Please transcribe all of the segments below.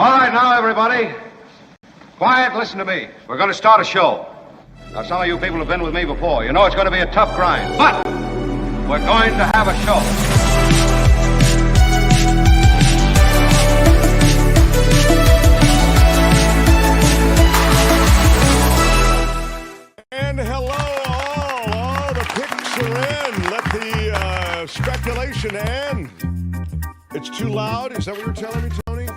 All right, now, everybody. Quiet, listen to me. We're going to start a show. Now, some of you people have been with me before. You know it's going to be a tough grind, but we're going to have a show. And hello, all the picks are in. Let the speculation end. It's too loud? Is that what you're telling me, Tony?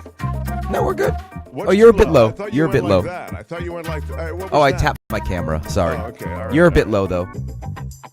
No, we're good. What's you're a bit loud? low. You're a bit low. I thought you went like that. What was I that? tapped my camera. Sorry. Oh, okay. All right. You're a bit low, though.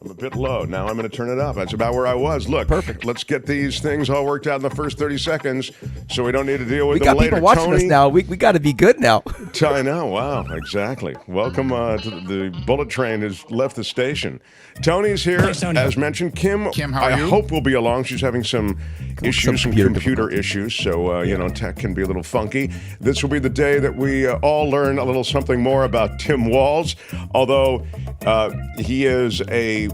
I'm a bit low. Now I'm going to turn it up. That's about where I was. Look, perfect. Let's get these things all worked out in the first 30 seconds so we don't need to deal with we them got later. People watching Tony, us now. We got to be good now. I know. Wow. Exactly. Welcome to the bullet train has left the station. Tony's here. Thanks, Tony. As mentioned, Kim, how are you? I hope will be along. She's having some issues, some computer issues, so, tech can be a little funky. This will be the day that we all learn a little something more about Tim Walz, although he is a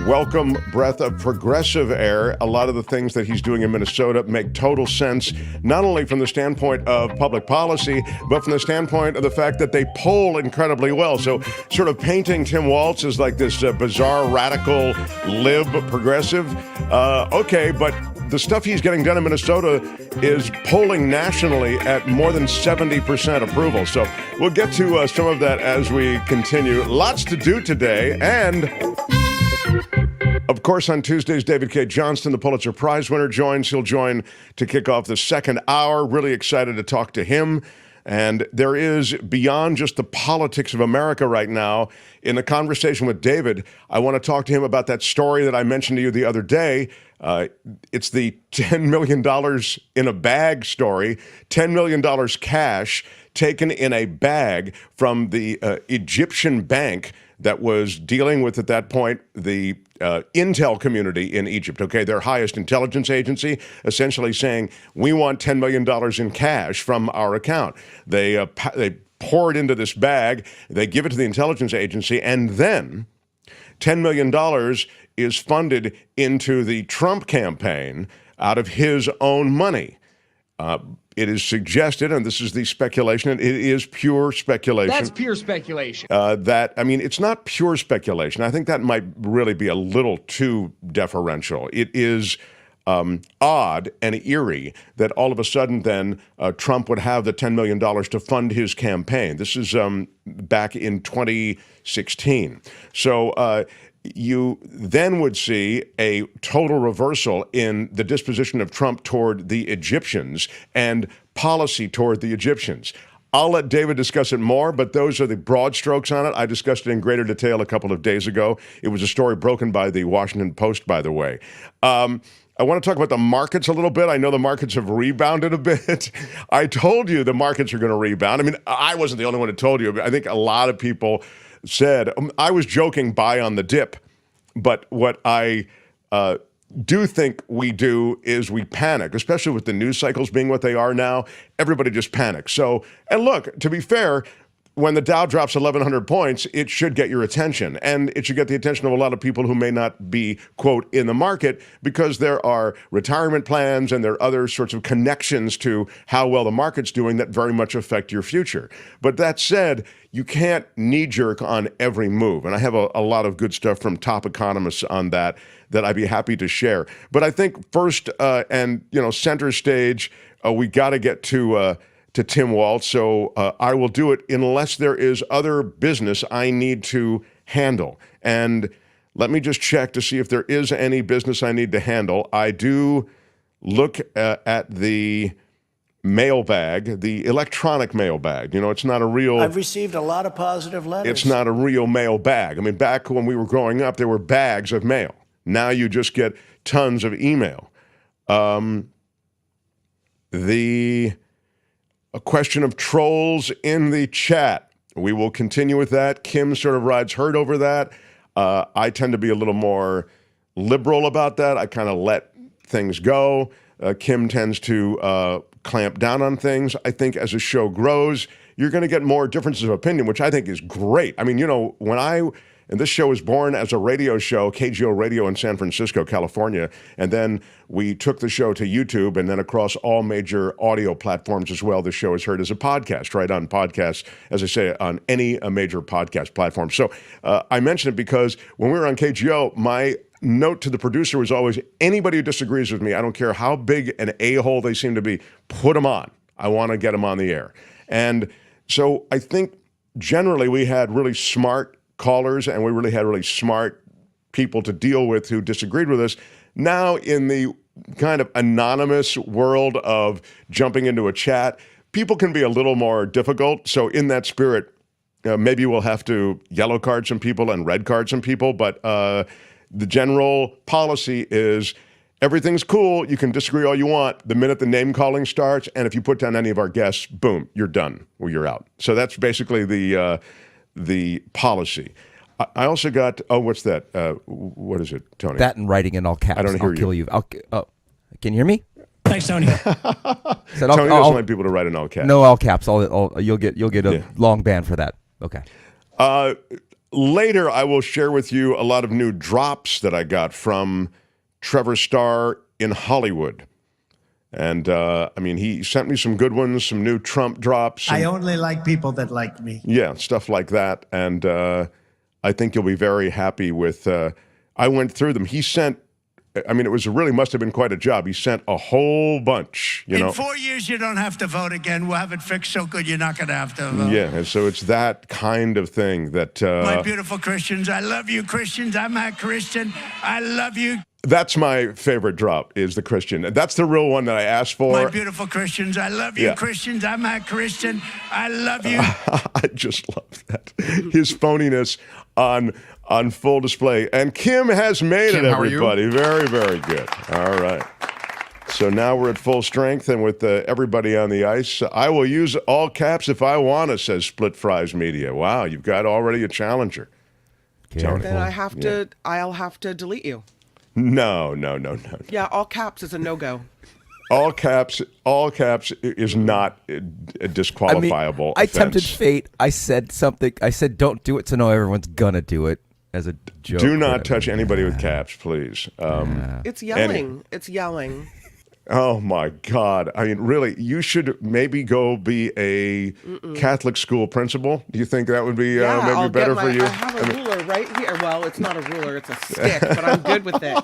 welcome breath of progressive air. A lot of the things that he's doing in Minnesota make total sense, not only from the standpoint of public policy, but from the standpoint of the fact that they poll incredibly well. So sort of painting Tim Walz as like this bizarre, radical, lib progressive. Okay, but the stuff he's getting done in Minnesota is polling nationally at more than 70% approval. So we'll get to some of that as we continue. Lots to do today. And of course, on Tuesdays, David Cay Johnston, the Pulitzer Prize winner, joins. He'll join to kick off the second hour. Really excited to talk to him. And there is, beyond just the politics of America right now, in the conversation with David, I want to talk to him about that story that I mentioned to you the other day. It's the $10 million in a bag story, $10 million cash taken in a bag from the Egyptian bank that was dealing with, at that point, the intel community in Egypt, okay, their highest intelligence agency, essentially saying, we want $10 million in cash from our account. They pour it into this bag, they give it to the intelligence agency, and then $10 million is funded into the Trump campaign out of his own money. It is suggested, and this is the speculation, and it is pure speculation. That's pure speculation. It's not pure speculation. I think that might really be a little too deferential. It is odd and eerie that all of a sudden then Trump would have the $10 million to fund his campaign. This is back in 2016. So you then would see a total reversal in the disposition of Trump toward the Egyptians and policy toward the Egyptians. I'll let David discuss it more, but those are the broad strokes on it. I discussed it in greater detail a couple of days ago. It was a story broken by the Washington Post, by the way. I want to talk about the markets a little bit. I know the markets have rebounded a bit. I told you the markets are going to rebound. I mean, I wasn't the only one who told you. I think a lot of people said, I was joking, buy on the dip, but what I do think we do is we panic, especially with the news cycles being what they are now. Everybody just panics. So, and look, to be fair, when the Dow drops 1,100 points, it should get your attention. And it should get the attention of a lot of people who may not be, quote, in the market, because there are retirement plans and there are other sorts of connections to how well the market's doing that very much affect your future. But that said, you can't knee-jerk on every move. And I have a lot of good stuff from top economists on that I'd be happy to share. But I think first and center stage, we got to get to Tim Walz. So I will do it unless there is other business I need to handle. And let me just check to see if there is any business I need to handle. I do look at the mailbag, the electronic mailbag. It's not a real... I've received a lot of positive letters. It's not a real mail bag. I mean, back when we were growing up, there were bags of mail. Now you just get tons of email. A question of trolls in the chat. We will continue with that. Kim sort of rides herd over that. I tend to be a little more liberal about that. I kind of let things go. Kim tends to clamp down on things. I think as the show grows, you're going to get more differences of opinion, which I think is great. I mean, when I And this show was born as a radio show, KGO Radio in San Francisco, California. And then we took the show to YouTube and then across all major audio platforms as well. The show is heard as a podcast, right on podcasts, as I say, on any major podcast platform. So I mention it because when we were on KGO, my note to the producer was always, anybody who disagrees with me, I don't care how big an a-hole they seem to be, put them on. I want to get them on the air. And so I think generally we had really smart callers and we really had really smart people to deal with who disagreed with us. Now in the kind of anonymous world of jumping into a chat, people can be a little more difficult. So in that spirit, maybe we'll have to yellow card some people and red card some people, but the general policy is everything's cool. You can disagree all you want. The minute the name calling starts, and if you put down any of our guests, boom, you're done or you're out. So that's basically the policy. I also got, what's that? What is it, Tony? That in writing in all caps. I don't hear I'll kill you. Can you hear me? Thanks, Tony. Tony doesn't like people to write in all caps. No all caps. You'll get a long ban for that. Okay. Later, I will share with you a lot of new drops that I got from Trevor Starr in Hollywood. And, he sent me some good ones, some new Trump drops. I only like people that like me. Yeah, stuff like that. And I think you'll be very happy with, I went through them. He sent, it must have been quite a job. He sent a whole bunch, In 4 years, you don't have to vote again. We'll have it fixed so good you're not going to have to vote. Yeah, and so it's that kind of thing that... My beautiful Christians, I love you, Christians. I'm a Christian. I love you. That's my favorite drop, is the Christian. That's the real one that I asked for. My beautiful Christians, I love you, Christians. I'm a Christian. I love you. I just love that. His phoniness on full display. And Kim has made it, everybody. Very, very good. All right. So now we're at full strength and with everybody on the ice. I will use all caps if I want to, says Split Fries Media. Wow, you've got already a challenger. Careful. Then I'll have to delete you. No. Yeah, all caps is a no-go. All caps is not disqualifiable. I tempted fate. I said something. I said, don't do it, so no, everyone's gonna do it as a joke. Do not touch anybody with caps, please. It's yelling. It's yelling. Oh, my God. Really, you should maybe go be a Catholic school principal. Do you think that would be maybe better for you? I have a ruler right here. Well, it's not a ruler. It's a stick, but I'm good with it.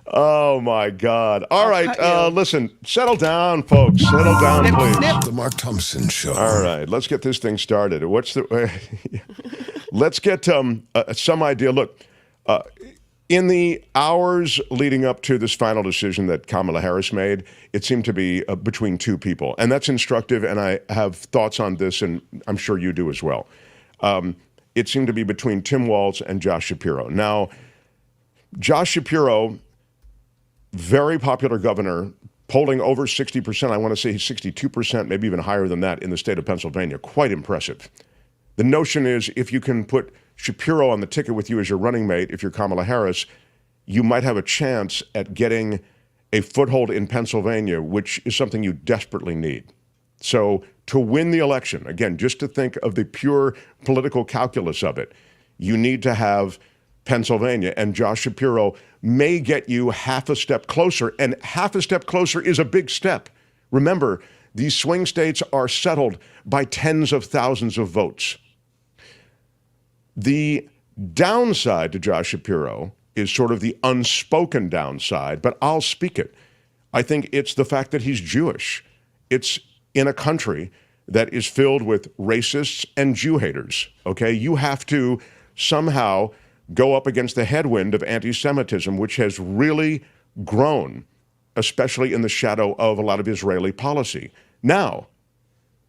Oh, my God. All right. Listen, settle down, folks. Settle down, please. The Mark Thompson Show. All right. Let's get this thing started. Let's get some idea. Look, in the hours leading up to this final decision that Kamala Harris made, it seemed to be between two people. And that's instructive, and I have thoughts on this, and I'm sure you do as well. It seemed to be between Tim Walz and Josh Shapiro. Now, Josh Shapiro, very popular governor, polling over 60%. I want to say he's 62%, maybe even higher than that in the state of Pennsylvania. Quite impressive. The notion is if you can put Shapiro on the ticket with you as your running mate, if you're Kamala Harris, you might have a chance at getting a foothold in Pennsylvania, which is something you desperately need. So to win the election, again, just to think of the pure political calculus of it, you need to have Pennsylvania, and Josh Shapiro may get you half a step closer, and half a step closer is a big step. Remember, these swing states are settled by tens of thousands of votes. The downside to Josh Shapiro is sort of the unspoken downside, but I'll speak it. I think it's the fact that he's Jewish. It's in a country that is filled with racists and Jew haters, okay? You have to somehow go up against the headwind of anti-Semitism, which has really grown, especially in the shadow of a lot of Israeli policy. Now,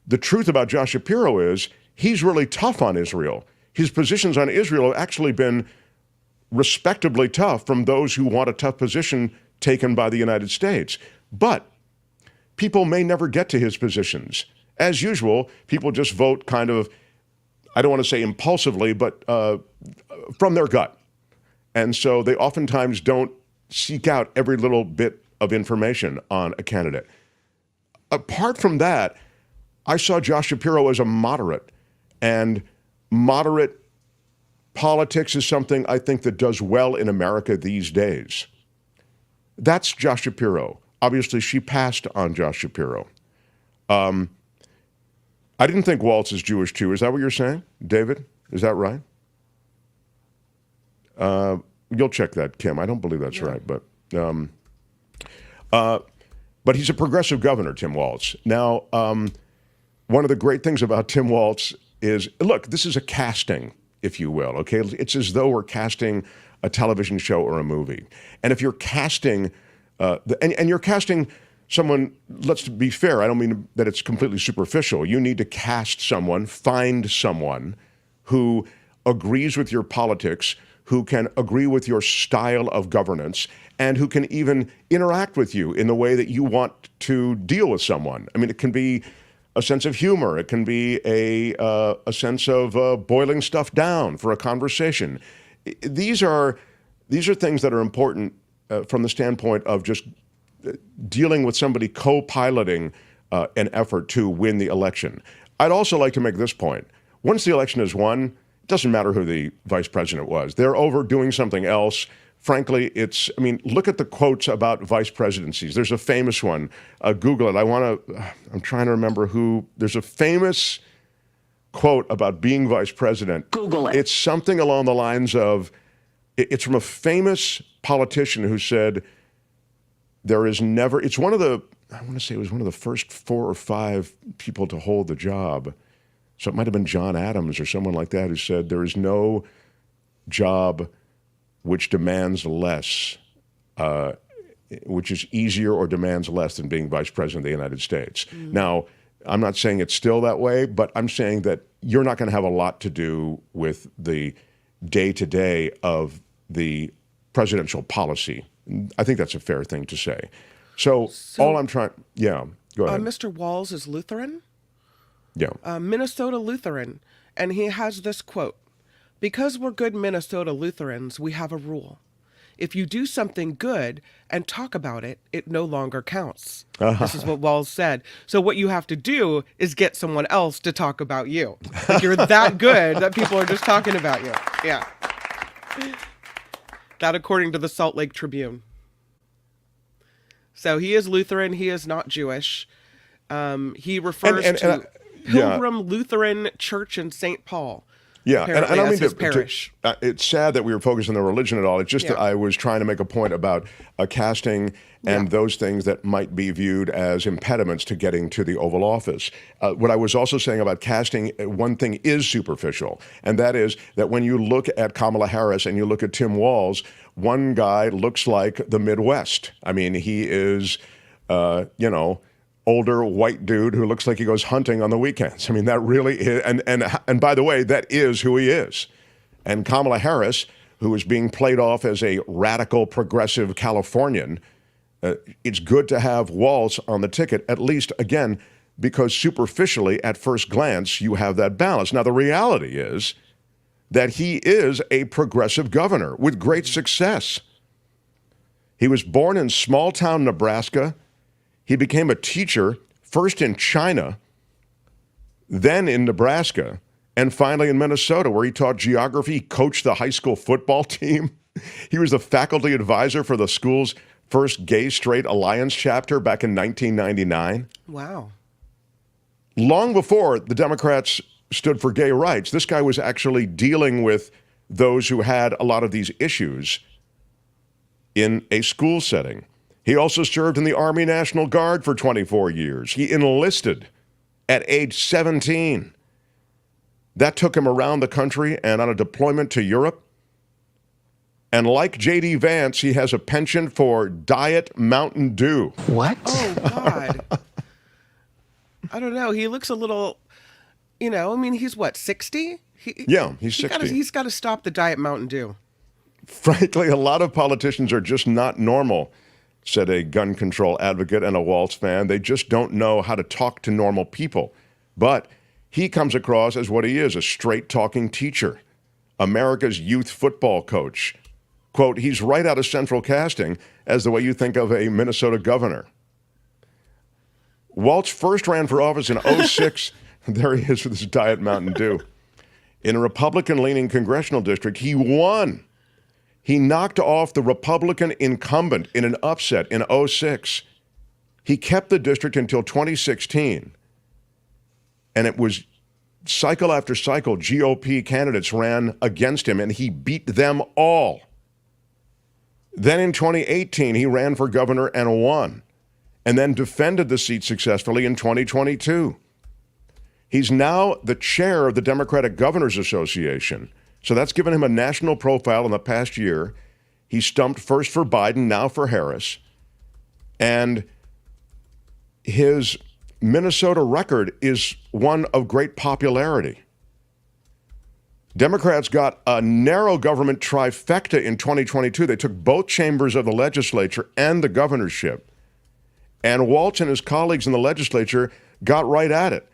the truth about Josh Shapiro is he's really tough on Israel. His positions on Israel have actually been respectably tough from those who want a tough position taken by the United States. But people may never get to his positions. As usual, people just vote kind of, I don't want to say impulsively, but from their gut. And so they oftentimes don't seek out every little bit of information on a candidate. Apart from that, I saw Josh Shapiro as a moderate, and moderate politics is something I think that does well in America these days. That's Josh Shapiro. Obviously, she passed on Josh Shapiro. I didn't think Walz is Jewish too. Is that what you're saying, David? Is that right? You'll check that, Kim. I don't believe that's right, but he's a progressive governor, Tim Walz. Now, one of the great things about Tim Walz is, look, this is a casting, if you will, okay? It's as though we're casting a television show or a movie. And if you're casting, and you're casting someone, let's be fair, I don't mean that it's completely superficial. You need to cast someone, find someone who agrees with your politics, who can agree with your style of governance, and who can even interact with you in the way that you want to deal with someone. I mean, it can be a sense of humor. It can be a sense of boiling stuff down for a conversation. These are things that are important from the standpoint of just dealing with somebody co-piloting an effort to win the election. I'd also like to make this point. Once the election is won, it doesn't matter who the vice president was. They're over doing something else. Frankly, look at the quotes about vice presidencies. There's a famous one. Google it. I'm trying to remember who. There's a famous quote about being vice president. Google it. It's something along the lines of, it's from a famous politician who said, there is never, it's one of the, I want to say it was one of the first 4 or 5 people to hold the job. So it might have been John Adams or someone like that who said, there is no job which demands less, which is easier or demands less than being vice president of the United States. Now, I'm not saying it's still that way, but I'm saying that you're not going to have a lot to do with the day-to-day of the presidential policy. I think that's a fair thing to say. So all I'm trying, go ahead. Mr. Walz is Lutheran. Yeah. Minnesota Lutheran. And he has this quote: "Because we're good Minnesota Lutherans, we have a rule. If you do something good and talk about it, it no longer counts." This is what Walz said. So what you have to do is get someone else to talk about you. Like you're that good that people are just talking about you. Yeah. That according to the Salt Lake Tribune. So he is Lutheran. He is not Jewish. He refers to Pilgrim Lutheran Church in St. Paul. Yeah, and I don't mean his parish. It's sad that we were focused on the religion at all. It's just that I was trying to make a point about casting and those things that might be viewed as impediments to getting to the Oval Office. What I was also saying about casting, one thing is superficial, and that is that when you look at Kamala Harris and you look at Tim Walz, one guy looks like the Midwest. I mean, he is, older white dude who looks like he goes hunting on the weekends. I mean, that really is, and by the way, that is who he is. And Kamala Harris, who is being played off as a radical progressive Californian, it's good to have Walz on the ticket, at least, again, because superficially, at first glance, you have that balance. Now, the reality is that he is a progressive governor with great success. He was born in small-town Nebraska. He became a teacher, first in China, then in Nebraska, and finally in Minnesota, where he taught geography, coached the high school football team. He was the faculty advisor for the school's first Gay-Straight Alliance chapter back in 1999. Wow. Long before the Democrats stood for gay rights, this guy was actually dealing with those who had a lot of these issues in a school setting. He also served in the Army National Guard for 24 years. He enlisted at age 17. That took him around the country and on a deployment to Europe. And like J.D. Vance, he has a penchant for Diet Mountain Dew. What? Oh, God. I don't know. He looks a little, he's what, 60? He's 60. He's got to stop the Diet Mountain Dew. Frankly, a lot of politicians are just not normal, said a gun control advocate and a Walz fan. They just don't know how to talk to normal people. But he comes across as what he is, a straight-talking teacher, America's youth football coach. Quote, he's right out of central casting as the way you think of a Minnesota governor. Walz first ran for office in 2006. There he is with his Diet Mountain Dew. in a Republican-leaning congressional district. He won. He knocked off the Republican incumbent in an upset in 2006. He kept the district until 2016. And it was cycle after cycle, GOP candidates ran against him, and he beat them all. Then in 2018, he ran for governor and won, and then defended the seat successfully in 2022. He's now the chair of the Democratic Governors Association, so that's given him a national profile in the past year. He stumped first for Biden, now for Harris, and his Minnesota record is one of great popularity. Democrats got a narrow government trifecta in 2022. They took both chambers of the legislature and the governorship. And Walz and his colleagues in the legislature got right at it.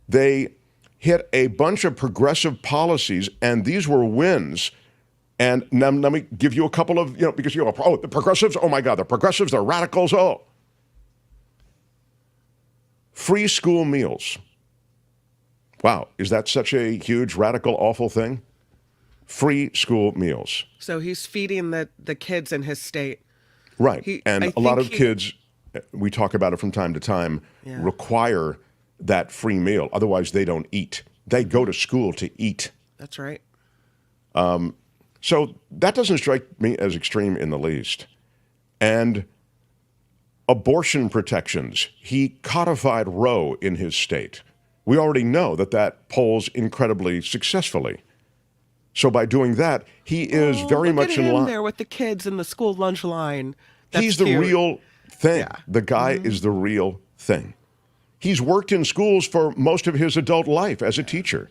They hit a bunch of progressive policies, and these were wins. And now, let me give you a couple of, because you go, oh, the progressives, oh my God, the progressives, the radicals, oh. Free school meals. Wow, is that such a huge, radical, awful thing? Free school meals. So he's feeding the kids in his state. Right, and a lot of kids, we talk about it from time to time, require that free meal. Otherwise, they don't eat. They go to school to eat. That's right. So that doesn't strike me as extreme in the least. And abortion protections. He codified Roe in his state. We already know that polls incredibly successfully. So by doing that, he is very much in line. There with the kids in the school lunch line. That's He's the cute. real thing. Yeah. The guy is the real thing. He's worked in schools for most of his adult life as a teacher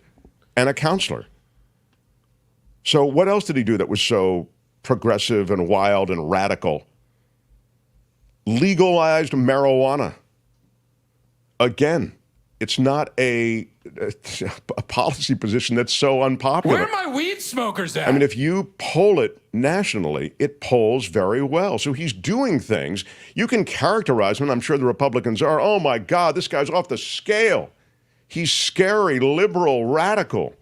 and a counselor. So what else did he do that was so progressive and wild and radical? Legalized marijuana. Again, it's not a policy position that's so unpopular. Where are my weed smokers at? I mean, if you poll it nationally, it polls very well. So he's doing things. You can characterize him, and I'm sure the Republicans are, oh my God, this guy's off the scale. He's scary, liberal, radical.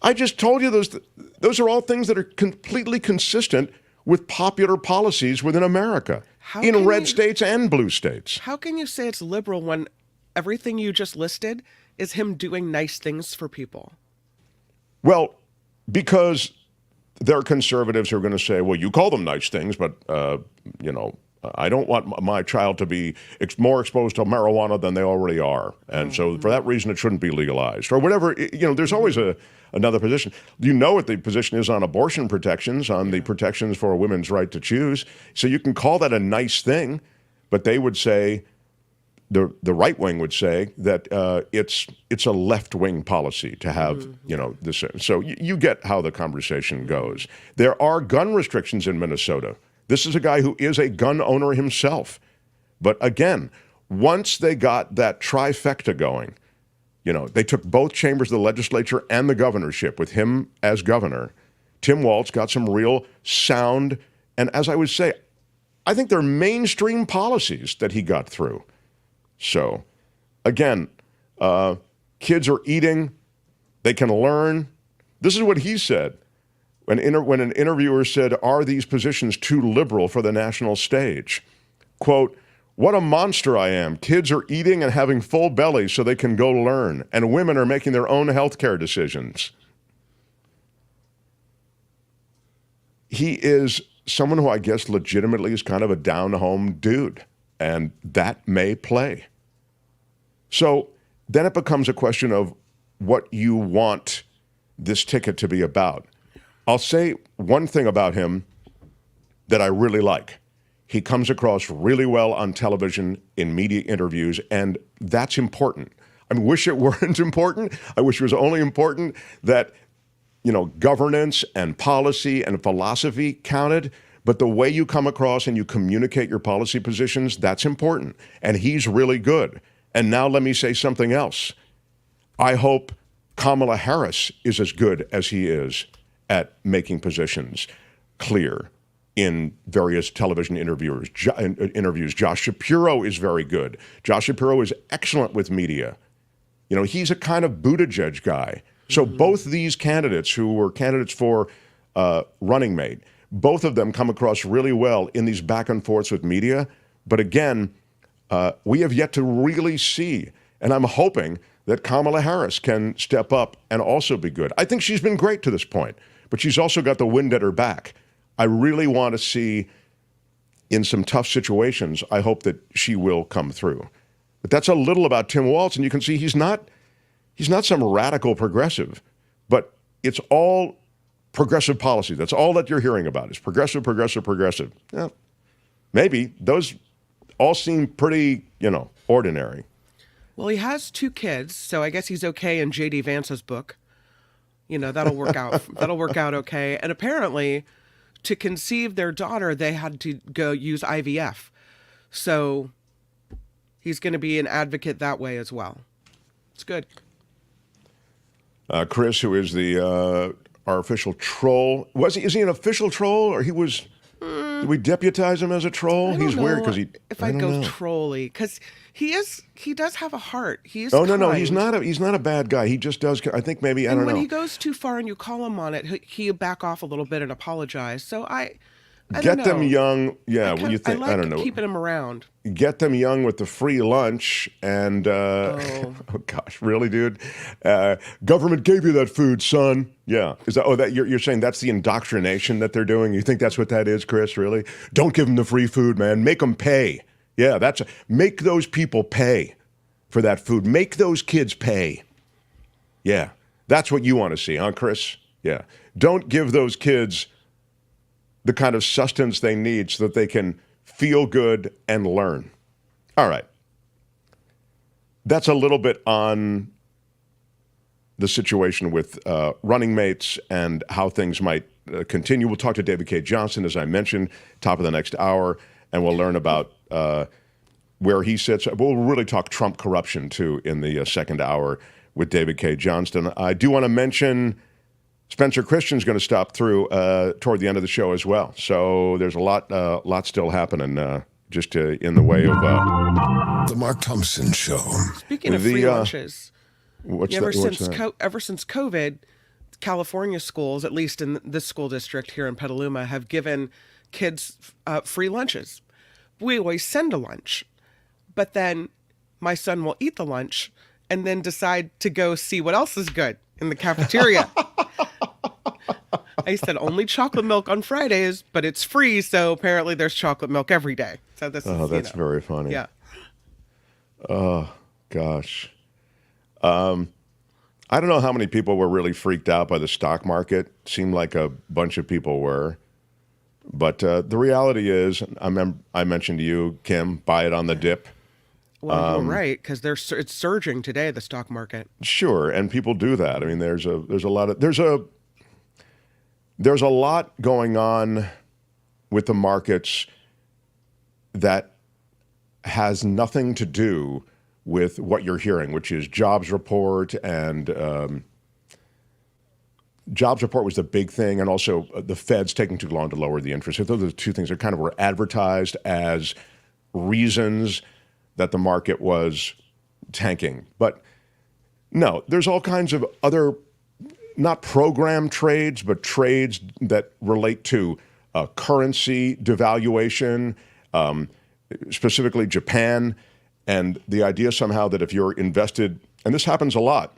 I just told you those are all things that are completely consistent with popular policies within America, in red states and blue states. How can you say it's liberal when everything you just listed is him doing nice things for people? Well, because there are conservatives who are going to say, well, you call them nice things, but, I don't want my child to be more exposed to marijuana than they already are. And so for that reason, it shouldn't be legalized or whatever. There's always another position. You know what the position is on abortion protections, on the protections for a women's right to choose. So you can call that a nice thing, but they would say, the right wing would say that it's a left wing policy to have this. So you get how the conversation goes. There are gun restrictions in Minnesota. This is a guy who is a gun owner himself. But again, once they got that trifecta going, they took both chambers of the legislature and the governorship with him as governor. Tim Walz got some real sound, and as I would say, I think they're mainstream policies that he got through. So, again, kids are eating, they can learn. This is what he said. When an interviewer said, are these positions too liberal for the national stage? Quote, what a monster I am. Kids are eating and having full bellies so they can go learn, and women are making their own health care decisions. He is someone who I guess legitimately is kind of a down-home dude, and that may play. So then it becomes a question of what you want this ticket to be about. I'll say one thing about him that I really like. He comes across really well on television, in media interviews, and that's important. I wish it weren't important. I wish it was only important that, governance and policy and philosophy counted. But the way you come across and you communicate your policy positions, that's important. And he's really good. And now let me say something else. I hope Kamala Harris is as good as he is at making positions clear in various television interviews. Josh Shapiro is very good. Josh Shapiro is excellent with media. He's a kind of Buttigieg guy. So both these candidates who were candidates for running mate, both of them come across really well in these back and forths with media. But again, we have yet to really see, and I'm hoping that Kamala Harris can step up and also be good. I think she's been great to this point, but she's also got the wind at her back. I really want to see, in some tough situations, I hope that she will come through. But that's a little about Tim Walz, and you can see he's not some radical progressive, but it's all progressive policy. That's all that you're hearing about is progressive, progressive, progressive. Yeah, maybe those all seem pretty, ordinary. Well, he has 2 kids, so I guess he's okay in J.D. Vance's book. That'll work out. That'll work out okay. And apparently, to conceive their daughter, they had to go use IVF. So he's going to be an advocate that way as well. It's good. Chris, who is our official troll, is he an official troll, or he was? Did we deputize him as a troll? He's weird because if I go trolly, because he does have a heart. He's no, he's not a bad guy. He just does. I think maybe I don't know. When he goes too far and you call him on it, he'll back off a little bit and apologize. So I get don't know. them young. Yeah, what do you think? I don't know. Keeping him around. Get them young with the free lunch and oh gosh, really, dude? Government gave you that food, son. Yeah, is that you're saying that's the indoctrination that they're doing? You think that's what that is, Chris? Really? Don't give them the free food, man. Make them pay. Yeah, make those people pay for that food. Make those kids pay. Yeah, that's what you want to see, huh, Chris? Yeah. Don't give those kids the kind of sustenance they need so that they can feel good and learn. All right. That's a little bit on the situation with running mates and how things might continue. We'll talk to David Cay Johnston, as I mentioned, top of the next hour, and we'll learn about where he sits. We'll really talk Trump corruption, too, in the second hour with David Cay Johnston. I do want to mention Spencer Christian's going to stop through toward the end of the show as well. So there's a lot still happening just in the way of... The Mark Thompson Show. Speaking of free lunches, ever since COVID, California schools, at least in this school district here in Petaluma, have given kids free lunches. We always send a lunch, but then my son will eat the lunch and then decide to go see what else is good in the cafeteria. I said only chocolate milk on Fridays, but it's free, so apparently there's chocolate milk every day. So this is, that's very funny. Yeah. Oh, gosh. I don't know how many people were really freaked out by the stock market. Seemed like a bunch of people were. But the reality is, I mentioned to you, Kim, buy it on the dip. Well, you're right, because it's surging today, the stock market. Sure, and people do that. I mean, there's a lot going on with the markets that has nothing to do with what you're hearing, which is jobs report, and jobs report was the big thing, and also the Fed's taking too long to lower the interest rate. Those are the two things that kind of were advertised as reasons that the market was tanking. But no, there's all kinds of other, not program trades, but trades that relate to currency devaluation, specifically Japan, and the idea somehow that if you're invested, and this happens a lot,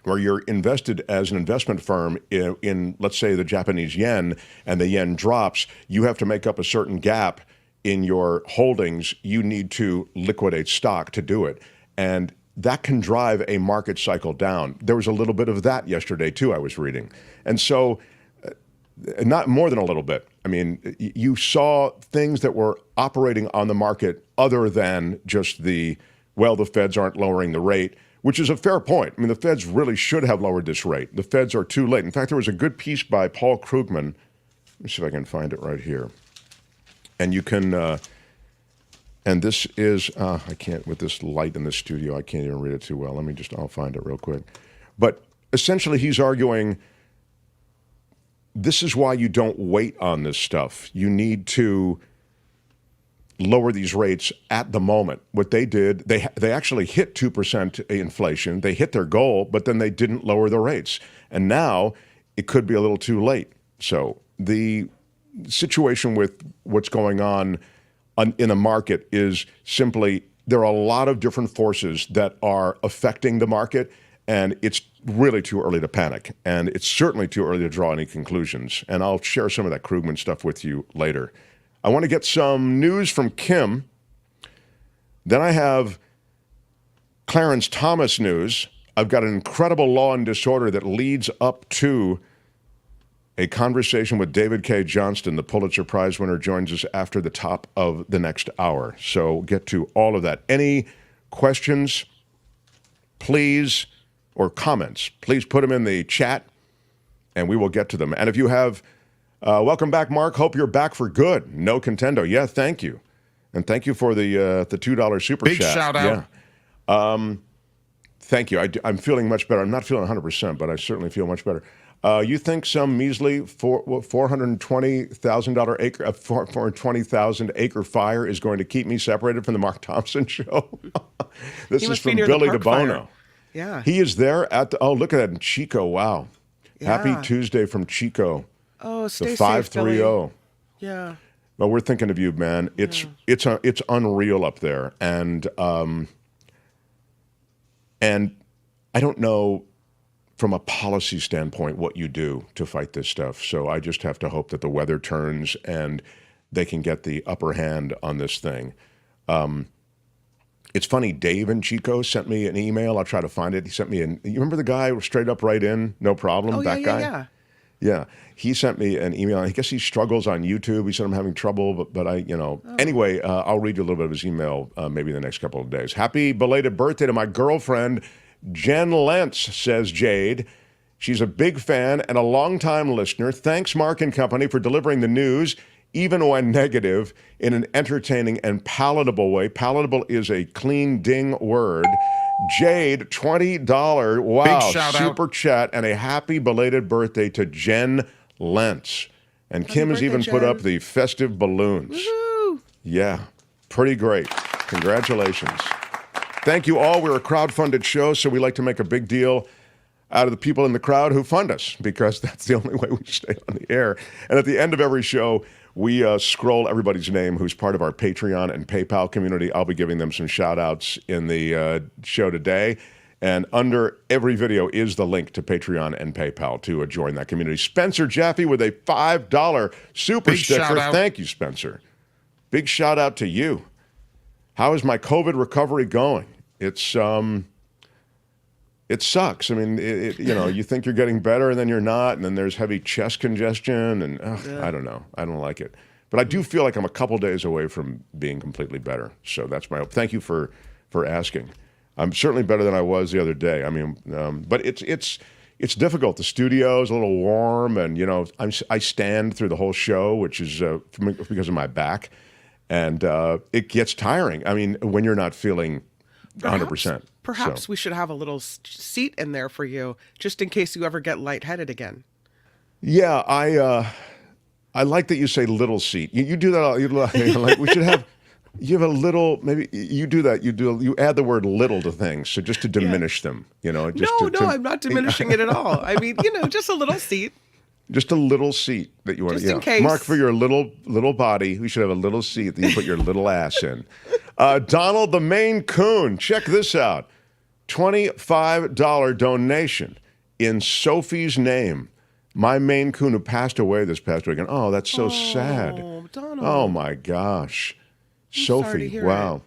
where you're invested as an investment firm in, let's say, the Japanese yen, and the yen drops, you have to make up a certain gap in your holdings. You need to liquidate stock to do it. And that can drive a market cycle down. There was a little bit of that yesterday, too, I was reading. And so, not more than a little bit. I mean, you saw things that were operating on the market other than just the Feds aren't lowering the rate, which is a fair point. I mean, the Feds really should have lowered this rate. The Feds are too late. In fact, there was a good piece by Paul Krugman. Let me see if I can find it right here. And you can, and this is, I can't, with this light in the studio, I can't even read it too well. I'll find it real quick. But essentially, he's arguing this is why you don't wait on this stuff. You need to lower these rates at the moment. What they did, they actually hit 2% inflation. They hit their goal, but then they didn't lower the rates. And now it could be a little too late. So the situation with what's going on in the market is simply there are a lot of different forces that are affecting the market, and it's really too early to panic. And it's certainly too early to draw any conclusions. And I'll share some of that Krugman stuff with you later. I want to get some news from Kim. Then I have Clarence Thomas news. I've got an incredible law and disorder that leads up to a conversation with David Cay Johnston, the Pulitzer Prize winner, joins us after the top of the next hour. So get to all of that. Any questions, please, or comments, please put them in the chat, and we will get to them. And if you have... welcome back, Mark. Hope you're back for good. No contendo. Yeah, thank you. And thank you for the $2 super chat. Big shout out. Yeah. Thank you. I'm feeling much better. I'm not feeling 100%, but I certainly feel much better. You think some measly $420,000 acre, 420,000 acre fire is going to keep me separated from the Mark Thompson show? This is from Billy DeBono. Yeah. He is there at the, oh, look at that in Chico. Wow. Yeah. Happy Tuesday from Chico. Oh, stay The safe, 530. Billy. Yeah. Well, we're thinking of you, man. It's unreal up there, and I don't know from a policy standpoint what you do to fight this stuff. So I just have to hope that the weather turns and they can get the upper hand on this thing. It's funny. Dave in Chico sent me an email. I'll try to find it. He sent me you remember the guy straight up right in, no problem. Oh, that yeah, guy. yeah. Yeah, he sent me an email. I guess he struggles on YouTube. He said I'm having trouble, but I, Anyway, I'll read you a little bit of his email maybe in the next couple of days. Happy belated birthday to my girlfriend, Jen Lentz, says Jade. She's a big fan and a longtime listener. Thanks, Mark and Company, for delivering the news, even when negative, in an entertaining and palatable way. Palatable is a clean ding word. Jade, $20, wow, super chat, and a happy belated birthday to Jen Lentz. And Happy Kim has birthday, even put Jen. up the festive balloons. Woo-hoo. Yeah, pretty great. Congratulations. Thank you all. We're a crowd-funded show, so we like to make a big deal out of the people in the crowd who fund us, because that's the only way we stay on the air. And at the end of every show, we scroll everybody's name who's part of our Patreon and PayPal community. I'll be giving them some shout-outs in the show today. And under every video is the link to Patreon and PayPal to join that community. Spencer Jaffe with a $5 super Big sticker. shout-out. Thank you, Spencer. Big shout-out to you. How is my COVID recovery going? It sucks. I mean, you think you're getting better and then you're not, and then there's heavy chest congestion, and I don't know. I don't like it. But I do feel like I'm a couple days away from being completely better. So that's my hope. Thank you for asking. I'm certainly better than I was the other day. I mean, but it's difficult. The studio is a little warm, and I stand through the whole show, which is because of my back, and it gets tiring. I mean, when you're not feeling 100%. Perhaps we should have a little seat in there for you, just in case you ever get lightheaded again. Yeah, I like that you say little seat. You do that. Like we should have. You have a little. Maybe you do that. You add the word little to things, so just to diminish them. Just I'm not diminishing it at all. I mean, just a little seat. Just a little seat that you want. Just in case. Mark, for your little body, we should have a little seat that you put your little ass in. Donald the Maine Coon, check this out. $25 donation in Sophie's name. My Maine Coon who passed away this past weekend. Oh, that's so sad. Donald. Oh, my gosh. Sophie, sorry to hear wow.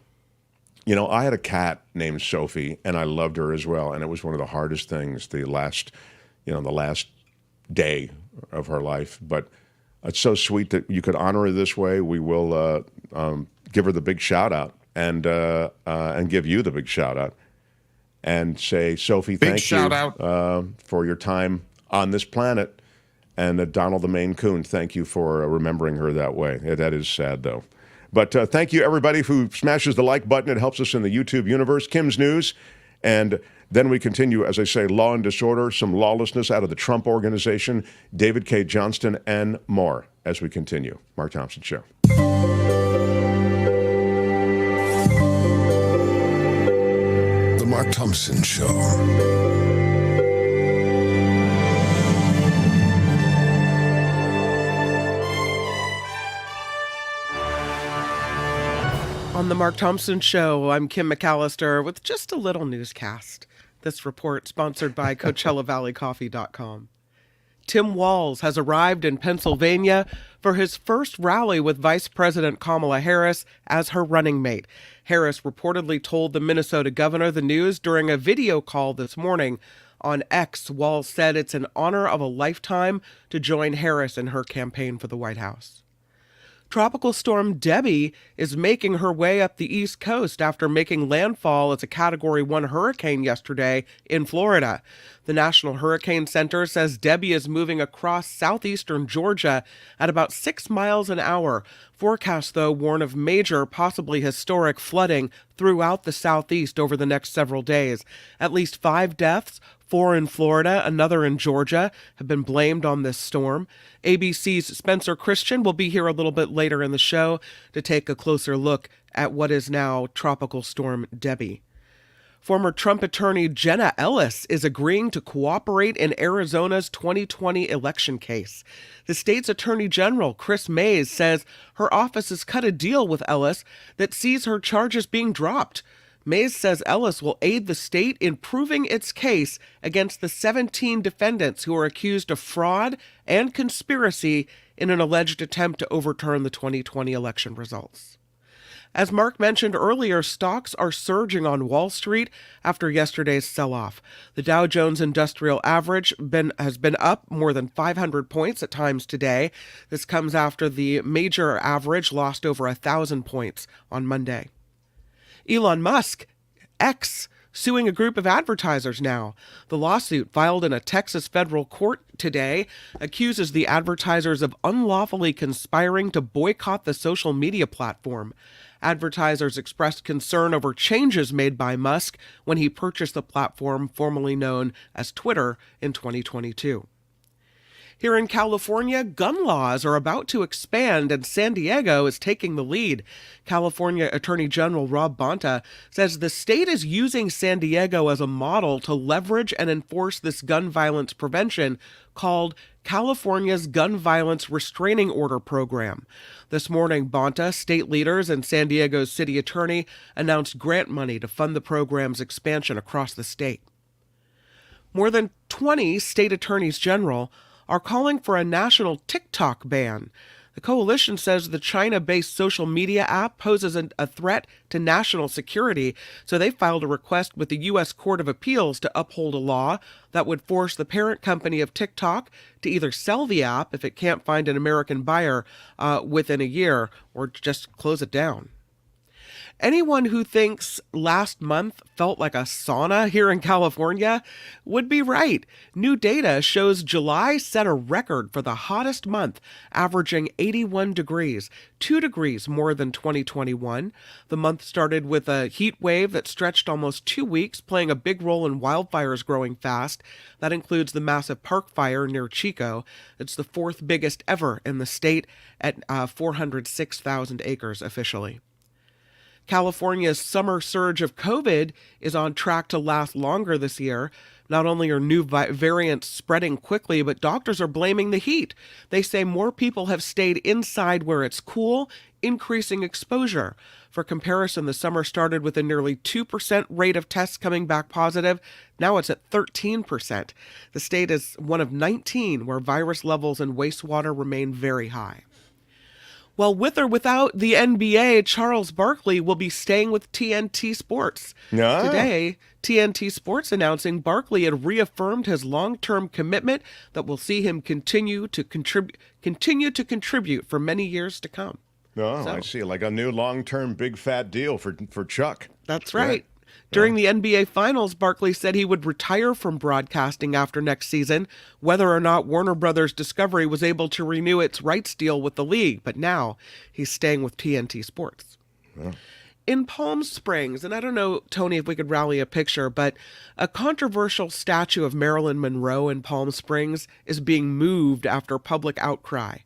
I had a cat named Sophie, and I loved her as well. And it was one of the hardest things the last day of her life. But it's so sweet that you could honor her this way. We will give her the big shout out and give you the big shout out and say, Sophie, Big thank shout you out. For your time on this planet. And Donald the Maine Coon, thank you for remembering her that way. Yeah, that is sad, though. But thank you, everybody who smashes the like button. It helps us in the YouTube universe. Kim's News. And then we continue, as I say, law and disorder, some lawlessness out of the Trump organization, David Cay Johnston, and more as we continue. Mark Thompson Show. Mark Thompson Show. On the Mark Thompson Show, I'm Kim McAllister with just a little newscast. This report sponsored by CoachellaValleyCoffee.com. Tim Walz has arrived in Pennsylvania for his first rally with Vice President Kamala Harris as her running mate. Harris reportedly told the Minnesota governor the news during a video call this morning. On X, Walz said it's an honor of a lifetime to join Harris in her campaign for the White House. Tropical storm Debbie is making her way up the East Coast after making landfall as a Category 1 hurricane yesterday in Florida. The National Hurricane Center says Debbie is moving across southeastern Georgia at about 6 miles an hour. Forecasts, though, warn of major, possibly historic flooding throughout the southeast over the next several days. At least 5 deaths, 4 in Florida, another in Georgia, have been blamed on this storm. ABC's Spencer Christian will be here a little bit later in the show to take a closer look at what is now Tropical Storm Debbie. Former Trump attorney Jenna Ellis is agreeing to cooperate in Arizona's 2020 election case. The state's attorney general, Chris Mays, says her office has cut a deal with Ellis that sees her charges being dropped. Mays says Ellis will aid the state in proving its case against the 17 defendants who are accused of fraud and conspiracy in an alleged attempt to overturn the 2020 election results. As Mark mentioned earlier, stocks are surging on Wall Street after yesterday's sell-off. The Dow Jones Industrial Average has been up more than 500 points at times today. This comes after the major average lost over 1,000 points on Monday. Elon Musk, X, suing a group of advertisers now. The lawsuit, filed in a Texas federal court today, accuses the advertisers of unlawfully conspiring to boycott the social media platform. Advertisers expressed concern over changes made by Musk when he purchased the platform formerly known as Twitter in 2022. Here in California, gun laws are about to expand, and San Diego is taking the lead. California Attorney General Rob Bonta says the state is using San Diego as a model to leverage and enforce this gun violence prevention called California's Gun Violence Restraining Order Program. This morning, Bonta, state leaders, and San Diego's city attorney announced grant money to fund the program's expansion across the state. More than 20 state attorneys general are calling for a national TikTok ban. The coalition says the China-based social media app poses a threat to national security, so they filed a request with the U.S. Court of Appeals to uphold a law that would force the parent company of TikTok to either sell the app if it can't find an American buyer within a year, or just close it down. Anyone who thinks last month felt like a sauna here in California would be right. New data shows July set a record for the hottest month, averaging 81 degrees, 2 degrees more than 2021. The month started with a heat wave that stretched almost 2 weeks, playing a big role in wildfires growing fast. That includes the massive Park Fire near Chico. It's the 4th biggest ever in the state at 406,000 acres officially. California's summer surge of COVID is on track to last longer this year. Not only are new variants spreading quickly, but doctors are blaming the heat. They say more people have stayed inside where it's cool, increasing exposure. For comparison, the summer started with a nearly 2% rate of tests coming back positive. Now it's at 13%. The state is one of 19 where virus levels in wastewater remain very high. Well, with or without the NBA, Charles Barkley will be staying with TNT Sports. Yeah. Today, TNT Sports announcing Barkley had reaffirmed his long-term commitment that will see him continue to contribute for many years to come. Oh, I see. Like a new long-term big fat deal for Chuck. That's right. Yeah. During the NBA Finals, Barkley said he would retire from broadcasting after next season, whether or not Warner Brothers Discovery was able to renew its rights deal with the league. But now he's staying with TNT Sports. Yeah. In Palm Springs, and I don't know, Tony, if we could rally a picture, but a controversial statue of Marilyn Monroe in Palm Springs is being moved after public outcry.